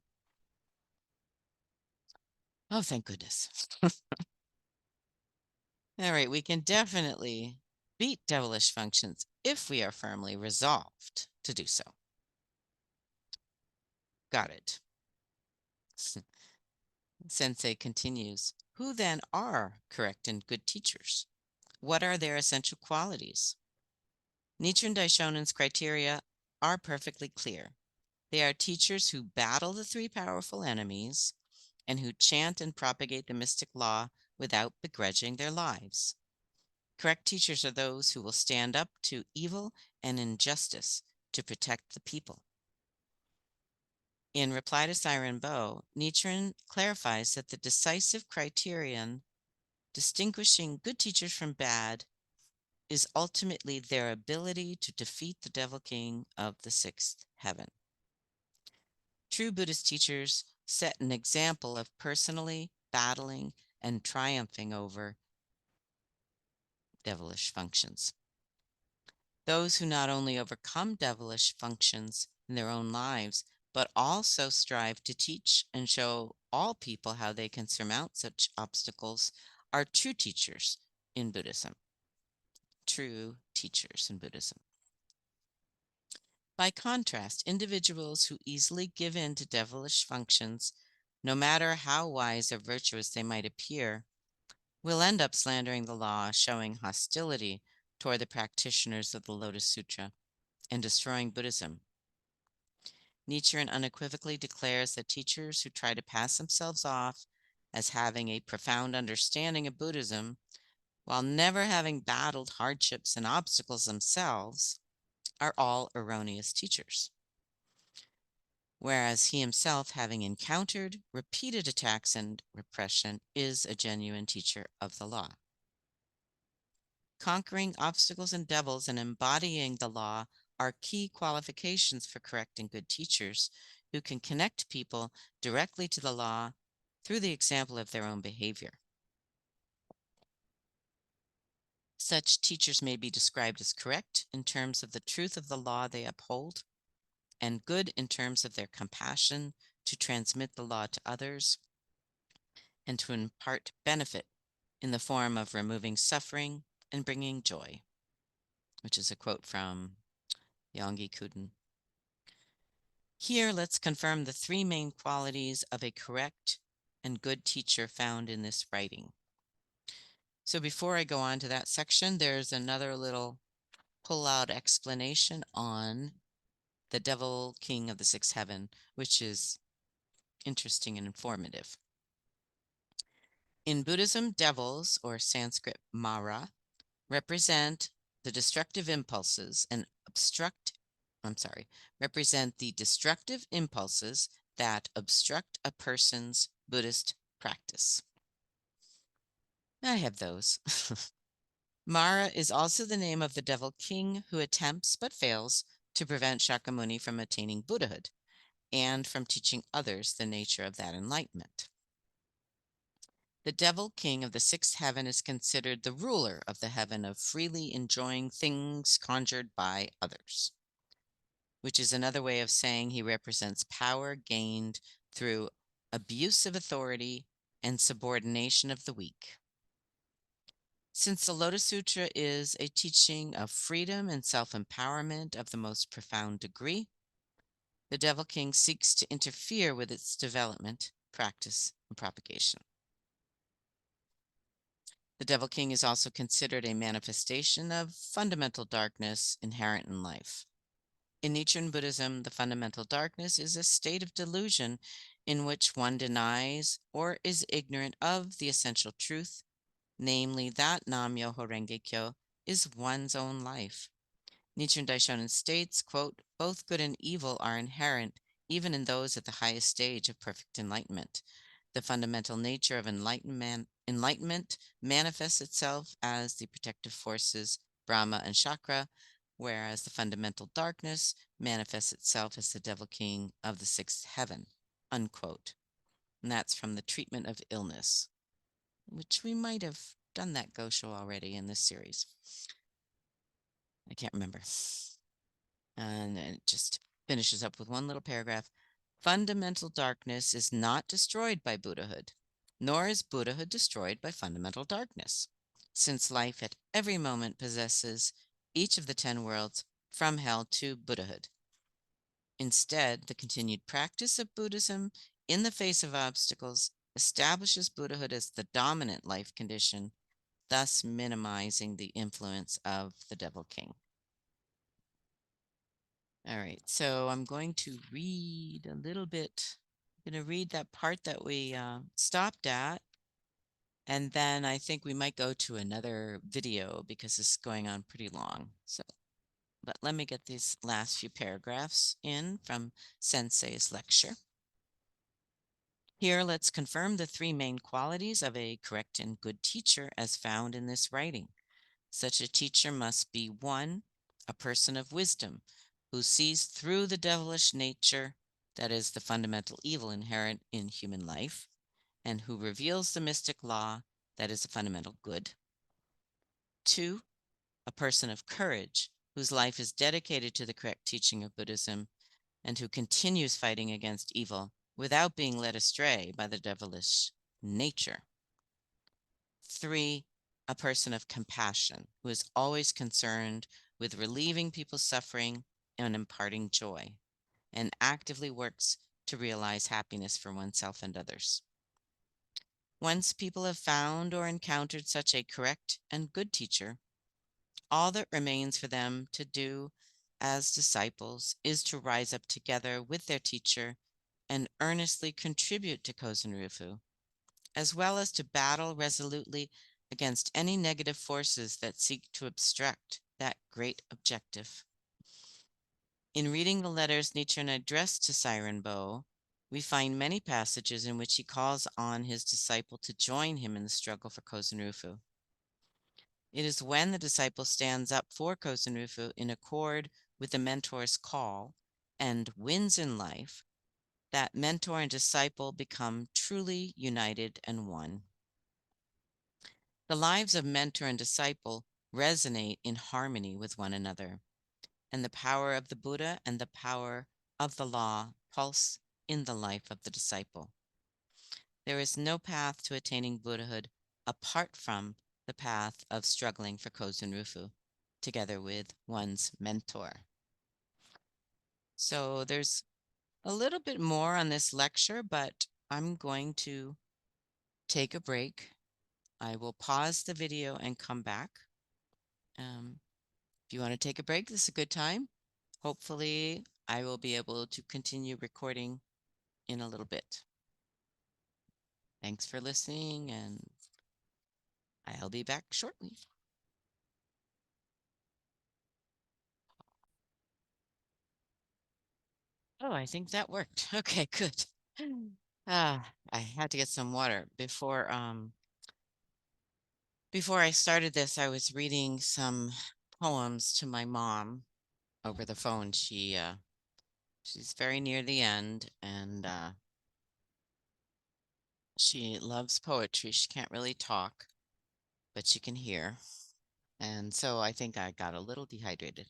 Oh, thank goodness. All right, we can definitely beat devilish functions if we are firmly resolved to do so. Got it. Sensei continues, who then are correct and good teachers? What are their essential qualities? Nichiren Daishonin's criteria are perfectly clear. They are teachers who battle the three powerful enemies and who chant and propagate the mystic law without begrudging their lives. Correct teachers are those who will stand up to evil and injustice to protect the people. In reply to Sairen-bo, Nichiren clarifies that the decisive criterion distinguishing good teachers from bad is ultimately their ability to defeat the Devil King of the sixth heaven. True Buddhist teachers set an example of personally battling and triumphing over devilish functions. Those who not only overcome devilish functions in their own lives, but also strive to teach and show all people how they can surmount such obstacles are true teachers in Buddhism. True teachers in Buddhism. By contrast, individuals who easily give in to devilish functions, no matter how wise or virtuous they might appear, will end up slandering the law, showing hostility toward the practitioners of the Lotus Sutra, and destroying Buddhism. Nichiren unequivocally declares that teachers who try to pass themselves off as having a profound understanding of Buddhism, while never having battled hardships and obstacles themselves, are all erroneous teachers. Whereas he himself, having encountered repeated attacks and repression, is a genuine teacher of the law. Conquering obstacles and devils and embodying the law are key qualifications for correct and good teachers who can connect people directly to the law through the example of their own behavior. Such teachers may be described as correct in terms of the truth of the law they uphold, and good in terms of their compassion to transmit the law to others and to impart benefit in the form of removing suffering and bringing joy, which is a quote from Yonggi Kuden. Here, let's confirm the three main qualities of a correct and good teacher found in this writing. So before I go on to that section, there's another little pull-out explanation on the Devil King of the Sixth Heaven, which is interesting and informative. In Buddhism, devils, or Sanskrit Mara, represent the destructive impulses and represent the destructive impulses that obstruct a person's Buddhist practice. I have those. Mara is also the name of the Devil King who attempts but fails to prevent Shakyamuni from attaining Buddhahood and from teaching others the nature of that enlightenment. The Devil King of the sixth heaven is considered the ruler of the heaven of freely enjoying things conjured by others, which is another way of saying he represents power gained through abuse of authority and subordination of the weak. Since the Lotus Sutra is a teaching of freedom and self-empowerment of the most profound degree, the Devil King seeks to interfere with its development, practice, and propagation. The Devil King is also considered a manifestation of fundamental darkness inherent in life. In Nichiren Buddhism, the fundamental darkness is a state of delusion in which one denies or is ignorant of the essential truth, namely that Nam-myoho Renge Kyo is one's own life. Nichiren Daishonin states, quote, "Both good and evil are inherent even in those at the highest stage of perfect enlightenment. The fundamental nature of enlightenment manifests itself as the protective forces Brahma and Chakra, whereas the fundamental darkness manifests itself as the Devil King of the sixth heaven," unquote. And that's from the Treatment of Illness, which we might have done that Gosho already in this series. I can't remember. And it just finishes up with one little paragraph. Fundamental darkness is not destroyed by Buddhahood, nor is Buddhahood destroyed by fundamental darkness, since life at every moment possesses each of the 10 worlds from hell to Buddhahood. Instead, the continued practice of Buddhism in the face of obstacles establishes Buddhahood as the dominant life condition, thus minimizing the influence of the Devil King. All right, so I'm going to read a little bit. I'm going to read that part that we stopped at, and then I think we might go to another video because this is going on pretty long. So, but let me get these last few paragraphs in from Sensei's lecture. Here, let's confirm the 3 main qualities of a correct and good teacher as found in this writing. Such a teacher must be 1, a person of wisdom, who sees through the devilish nature, that is, the fundamental evil inherent in human life, and who reveals the mystic law, that is, the fundamental good. 2, a person of courage, whose life is dedicated to the correct teaching of Buddhism, and who continues fighting against evil without being led astray by the devilish nature. 3, a person of compassion, who is always concerned with relieving people's suffering and imparting joy, and actively works to realize happiness for oneself and others. Once people have found or encountered such a correct and good teacher, all that remains for them to do as disciples is to rise up together with their teacher and earnestly contribute to Kozen Rufu, as well as to battle resolutely against any negative forces that seek to obstruct that great objective. In reading the letters Nichiren addressed to Sairen-bo, we find many passages in which he calls on his disciple to join him in the struggle for Kozen Rufu. It is when the disciple stands up for Kozen Rufu in accord with the mentor's call and wins in life that mentor and disciple become truly united and one. The lives of mentor and disciple resonate in harmony with one another, and the power of the Buddha and the power of the law pulse in the life of the disciple. There is no path to attaining Buddhahood apart from the path of struggling for Kozen Rufu, together with one's mentor. So there's a little bit more on this lecture, but I'm going to take a break. I will pause the video and come back. If you want to take a break, this is a good time. Hopefully, I will be able to continue recording in a little bit. Thanks for listening, and I'll be back shortly. Oh, I think that worked. Okay, good. I had to get some water before I started this. I was reading some poems to my mom over the phone. She's very near the end, and she loves poetry. She can't really talk, but she can hear. And so I think I got a little dehydrated.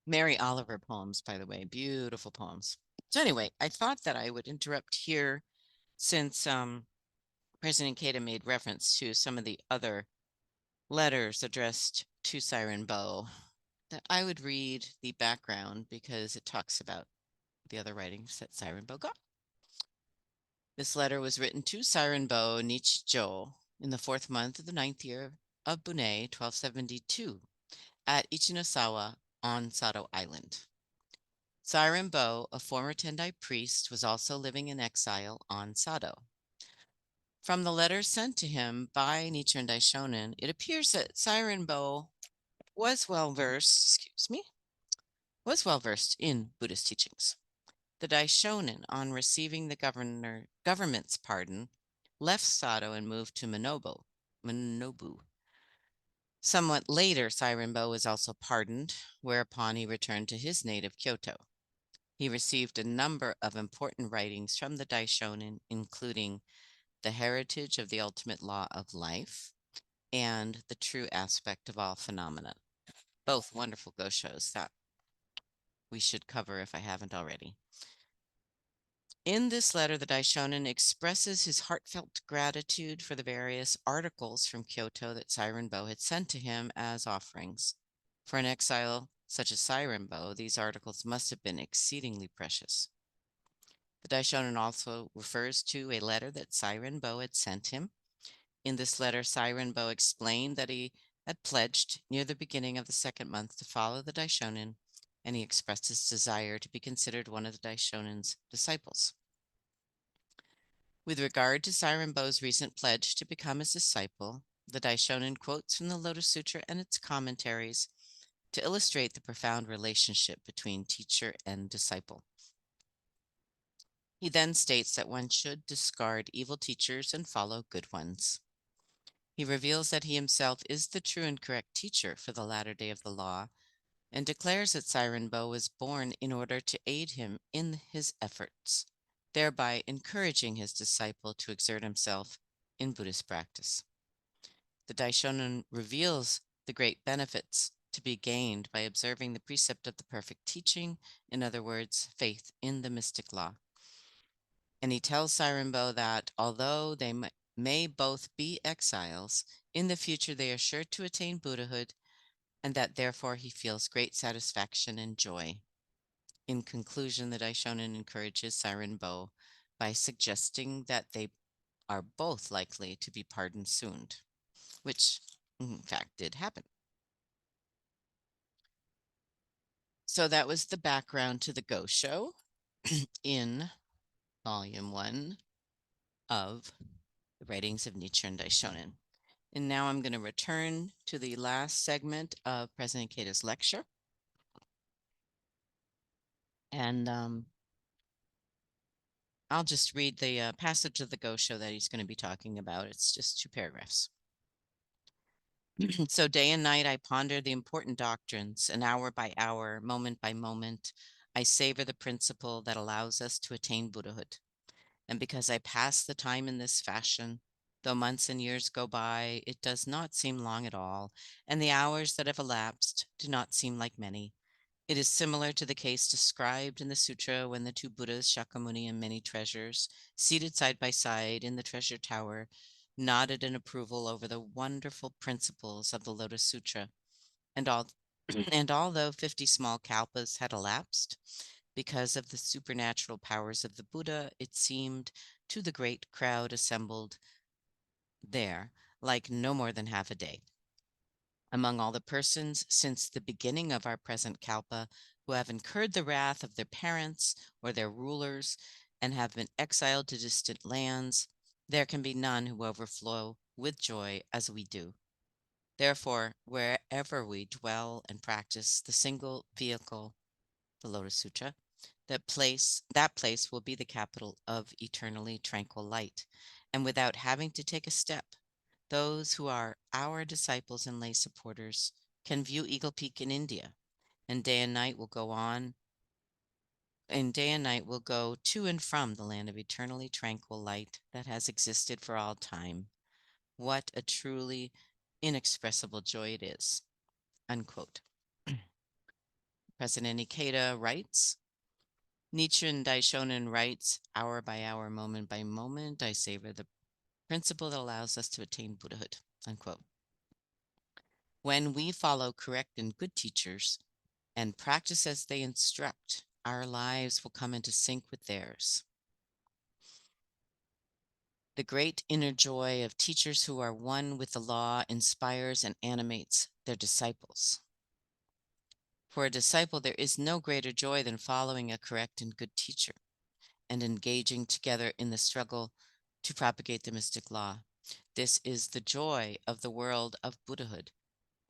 Mary Oliver poems, by the way, beautiful poems. So anyway, I thought that I would interrupt here since President Ikeda made reference to some of the other letters addressed to Sairen-bo, that I would read the background because it talks about the other writings that Sairen-bo got. This letter was written to Sairen-bo Nichijo in the 4th month of the 9th year of Bunei, 1272, at Ichinosawa on Sado Island. Sairen-bo, a former Tendai priest, was also living in exile on Sado. From the letter sent to him by Nichiren Daishonin, it appears that Sairen-bo was well versed in Buddhist teachings. The Daishonin, on receiving the government's pardon, left Sado and moved to Manobu. Somewhat later, Sairen-bo was also pardoned, whereupon he returned to his native Kyoto. He received a number of important writings from the Daishonin, including The Heritage of the Ultimate Law of Life and The True Aspect of All Phenomena. Both wonderful goshos that we should cover if I haven't already. In this letter, the Daishonin expresses his heartfelt gratitude for the various articles from Kyoto that Sairen-bo had sent to him as offerings. For an exile such as Sairen-bo, these articles must have been exceedingly precious. The Daishonin also refers to a letter that Sairen-bo had sent him. In this letter, Sairen-bo explained that he had pledged near the beginning of the 2nd month to follow the Daishonin, and he expressed his desire to be considered one of the Daishonin's disciples. With regard to Sairen-bo's recent pledge to become his disciple, the Daishonin quotes from the Lotus Sutra and its commentaries to illustrate the profound relationship between teacher and disciple. He then states that one should discard evil teachers and follow good ones. He reveals that he himself is the true and correct teacher for the latter day of the law, and declares that Sairen-bo was born in order to aid him in his efforts, thereby encouraging his disciple to exert himself in Buddhist practice. The Daishonin reveals the great benefits to be gained by observing the precept of the perfect teaching, in other words, faith in the mystic law. And he tells Sairen-bo that although they may both be exiles, in the future they are sure to attain Buddhahood, and that therefore he feels great satisfaction and joy. In conclusion, the Daishonin encourages Sairen-bo by suggesting that they are both likely to be pardoned soon, which in fact did happen. So that was the background to the Gosho in Volume 1 of the Writings of Nichiren Daishonin. And now I'm going to return to the last segment of President Ikeda's lecture. And I'll just read the passage of the Gosho that he's going to be talking about. It's just 2 paragraphs. So day and night I ponder the important doctrines, and hour by hour, moment by moment, I savor the principle that allows us to attain Buddhahood. And because I pass the time in this fashion, though months and years go by, it does not seem long at all, and the hours that have elapsed do not seem like many. It is similar to the case described in the sutra when the 2 Buddhas, Shakyamuni and Many Treasures, seated side by side in the treasure tower, nodded in approval over the wonderful principles of the Lotus Sutra. And although 50 small kalpas had elapsed, because of the supernatural powers of the Buddha, it seemed to the great crowd assembled there like no more than half a day. Among all the persons since the beginning of our present kalpa who have incurred the wrath of their parents or their rulers and have been exiled to distant lands, there can be none who overflow with joy as we do. Therefore, wherever we dwell and practice the single vehicle, the Lotus Sutra, that place will be the capital of eternally tranquil light, and without having to take a step, those who are our disciples and lay supporters can view Eagle Peak in India, and day and night will go to and from the land of eternally tranquil light that has existed for all time. What a truly inexpressible joy it is." Unquote. President Ikeda writes, Nichiren Daishonin writes, "Hour by hour, moment by moment, I savor the principle that allows us to attain Buddhahood." Unquote. When we follow correct and good teachers and practice as they instruct, our lives will come into sync with theirs. The great inner joy of teachers who are one with the law inspires and animates their disciples. For a disciple, there is no greater joy than following a correct and good teacher and engaging together in the struggle to propagate the mystic law. This is the joy of the world of Buddhahood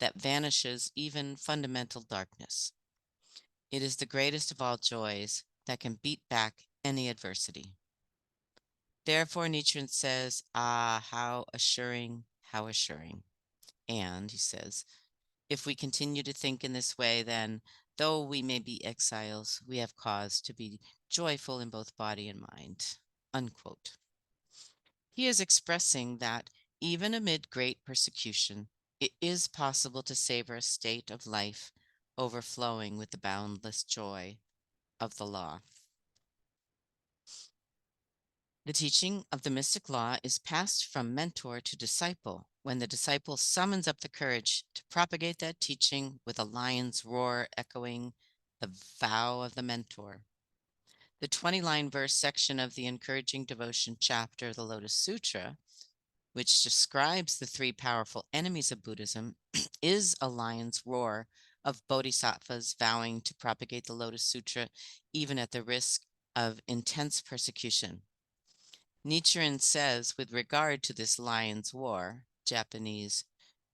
that vanishes even fundamental darkness. It is the greatest of all joys that can beat back any adversity. Therefore, Nichiren says, ah, how assuring, how assuring. And, he says, if we continue to think in this way, then, though we may be exiles, we have cause to be joyful in both body and mind. Unquote. He is expressing that even amid great persecution, it is possible to savor a state of life overflowing with the boundless joy of the law. The teaching of the mystic law is passed from mentor to disciple when the disciple summons up the courage to propagate that teaching with a lion's roar echoing the vow of the mentor. The 20-line verse section of the Encouraging Devotion chapter of the Lotus Sutra, which describes the three powerful enemies of Buddhism, is a lion's roar of bodhisattvas vowing to propagate the Lotus Sutra even at the risk of intense persecution. Nichiren says with regard to this lion's roar, Japanese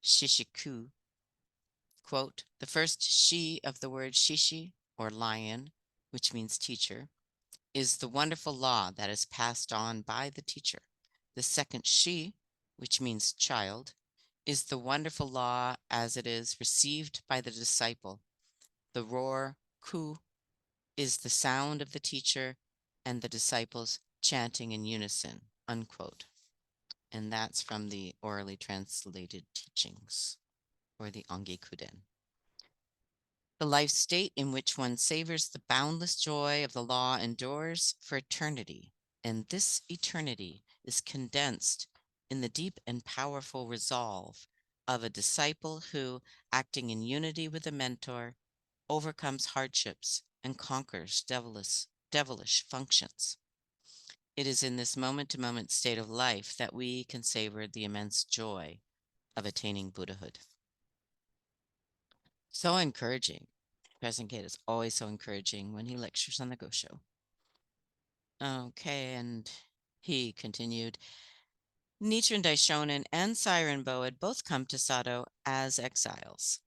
shishiku, quote, the first shi of the word shishi, or lion, which means teacher, is the wonderful law that is passed on by the teacher. The second shi, which means child, is the wonderful law as it is received by the disciple. The roar ku is the sound of the teacher and the disciples chanting in unison, unquote. And that's from the orally translated teachings, or the Onge Kuden. The life state in which one savors the boundless joy of the law endures for eternity, and this eternity is condensed in the deep and powerful resolve of a disciple who, acting in unity with a mentor, overcomes hardships and conquers devilish functions. It is in this moment-to-moment state of life that we can savor the immense joy of attaining Buddhahood. So encouraging. President Kate is always so encouraging when he lectures on the Gosho. Okay, and he continued, Nichiren Daishonin and Sairen-bo had both come to Sado as exiles.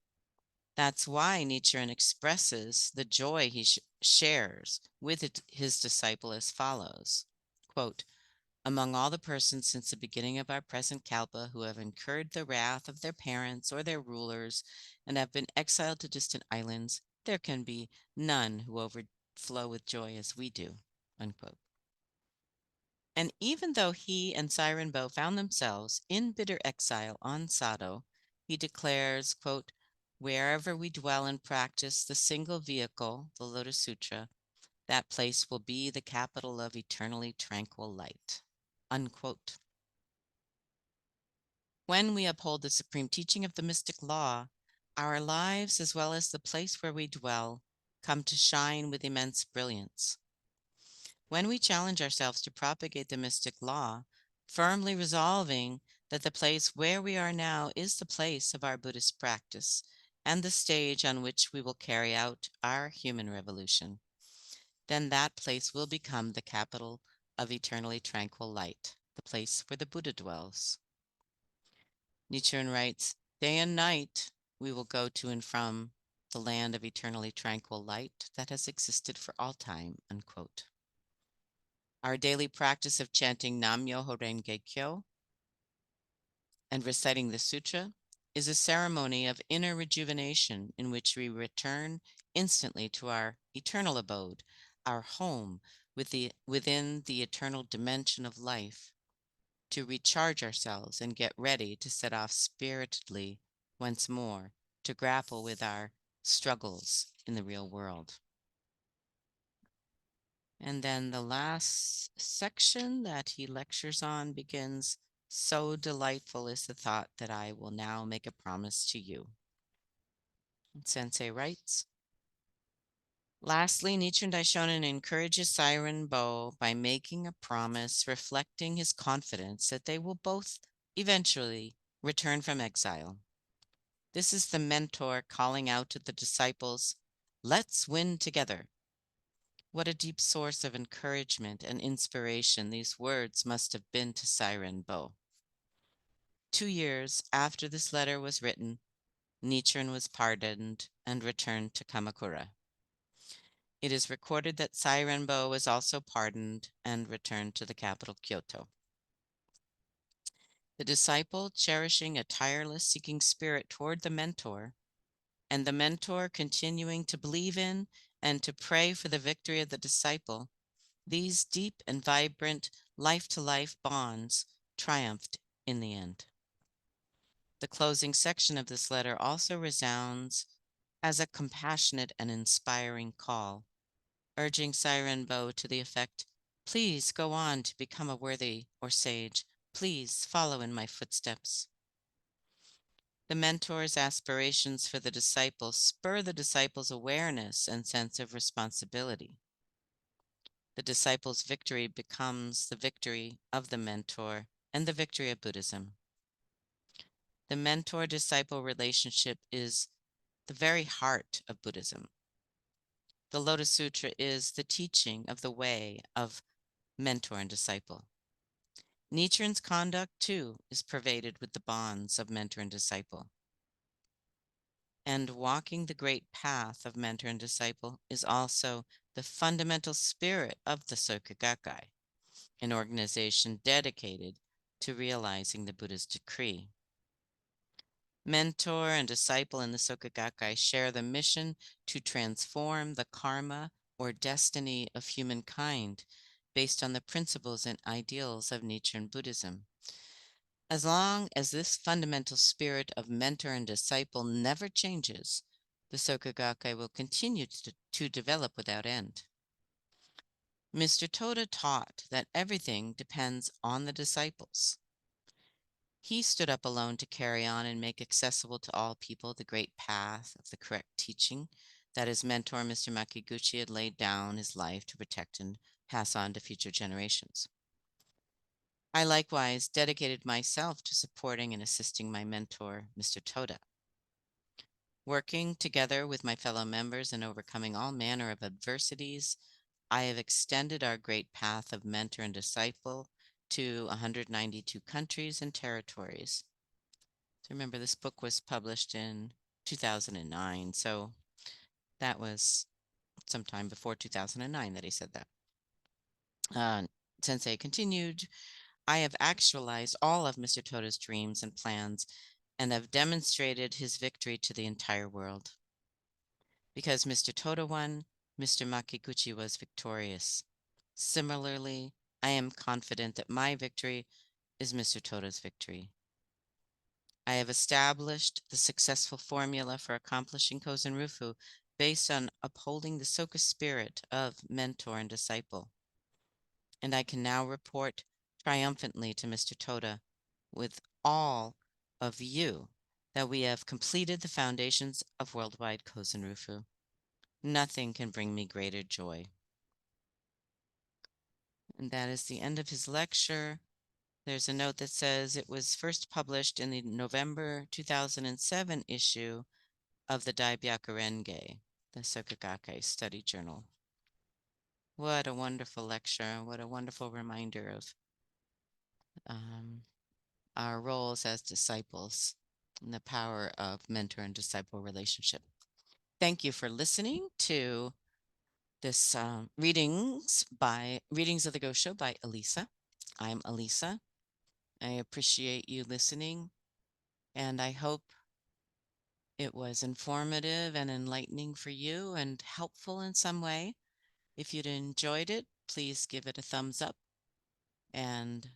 That's why Nichiren expresses the joy he shares with his disciple as follows, quote, among all the persons since the beginning of our present kalpa who have incurred the wrath of their parents or their rulers and have been exiled to distant islands, there can be none who overflow with joy as we do, unquote. And even though he and Sairen-bo found themselves in bitter exile on Sado, he declares, quote, wherever we dwell and practice the single vehicle, the Lotus Sutra, that place will be the capital of eternally tranquil light, unquote. When we uphold the supreme teaching of the mystic law, our lives, as well as the place where we dwell, come to shine with immense brilliance. When we challenge ourselves to propagate the mystic law, firmly resolving that the place where we are now is the place of our Buddhist practice and the stage on which we will carry out our human revolution, then that place will become the capital of eternally tranquil light, the place where the Buddha dwells. Nichiren writes, day and night we will go to and from the land of eternally tranquil light that has existed for all time, unquote. Our daily practice of chanting Nam-myoho Renge Kyo and reciting the sutra is a ceremony of inner rejuvenation in which we return instantly to our eternal abode, our home within the eternal dimension of life, to recharge ourselves and get ready to set off spiritedly once more to grapple with our struggles in the real world. And then the last section that he lectures on begins, so delightful is the thought that I will now make a promise to you. And Sensei writes, Lastly, Nichiren Daishonin encourages Sairen-bo by making a promise reflecting his confidence that they will both eventually return from exile. This is the mentor calling out to the disciples, "Let's win together." What a deep source of encouragement and inspiration these words must have been to Sairen-bo. 2 years after this letter was written, Nichiren was pardoned and returned to Kamakura. It is recorded that Sairen-bo was also pardoned and returned to the capital Kyoto. The disciple cherishing a tireless seeking spirit toward the mentor, and the mentor continuing to believe in and to pray for the victory of the disciple, these deep and vibrant life-to-life bonds triumphed in the end. The closing section of this letter also resounds as a compassionate and inspiring call, urging Sairen-bo to the effect, "Please go on to become a worthy or sage. Please follow in my footsteps." The mentor's aspirations for the disciple spur the disciple's awareness and sense of responsibility. The disciple's victory becomes the victory of the mentor and the victory of Buddhism. The mentor-disciple relationship is the very heart of Buddhism. The Lotus Sutra is the teaching of the way of mentor and disciple. Nichiren's conduct, too, is pervaded with the bonds of mentor and disciple. And walking the great path of mentor and disciple is also the fundamental spirit of the Soka Gakkai, an organization dedicated to realizing the Buddha's decree. Mentor and disciple in the Soka Gakkai share the mission to transform the karma or destiny of humankind based on the principles and ideals of Nichiren Buddhism. As long as this fundamental spirit of mentor and disciple never changes, the Soka Gakkai will continue to develop without end. Mr. Toda taught that everything depends on the disciples. He stood up alone to carry on and make accessible to all people the great path of the correct teaching that his mentor, Mr. Makiguchi, had laid down his life to protect and pass on to future generations. I likewise dedicated myself to supporting and assisting my mentor, Mr. Toda. Working together with my fellow members and overcoming all manner of adversities, I have extended our great path of mentor and disciple to 192 countries and territories. So remember, this book was published in 2009, so that was sometime before 2009 that he said that. Sensei continued, "I have actualized all of Mr. Toda's dreams and plans and have demonstrated his victory to the entire world. Because Mr. Toda won, Mr. Makiguchi was victorious. Similarly, I am confident that my victory is Mr. Toda's victory. I have established the successful formula for accomplishing Kozen Rufu based on upholding the Soka spirit of mentor and disciple. And I can now report triumphantly to Mr. Toda with all of you that we have completed the foundations of worldwide Kozen Rufu. Nothing can bring me greater joy." And that is the end of his lecture. There's a note that says it was first published in the November 2007 issue of the Daibyakurenge, the Soka Gakkai study journal. What a wonderful lecture. What a wonderful reminder of our roles as disciples and the power of mentor and disciple relationship. Thank you for listening to this Readings of the Gosho by Elisa. I'm Elisa. I appreciate you listening, and I hope it was informative and enlightening for you and helpful in some way. If you'd enjoyed it, please give it a thumbs up and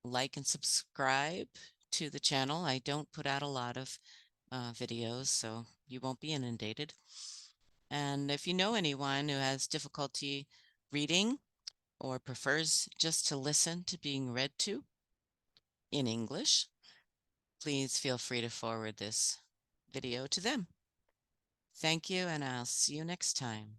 like and subscribe to the channel. I don't put out a lot of videos, so you won't be inundated. And if you know anyone who has difficulty reading or prefers just to listen to being read to in English, please feel free to forward this video to them. Thank you, and I'll see you next time.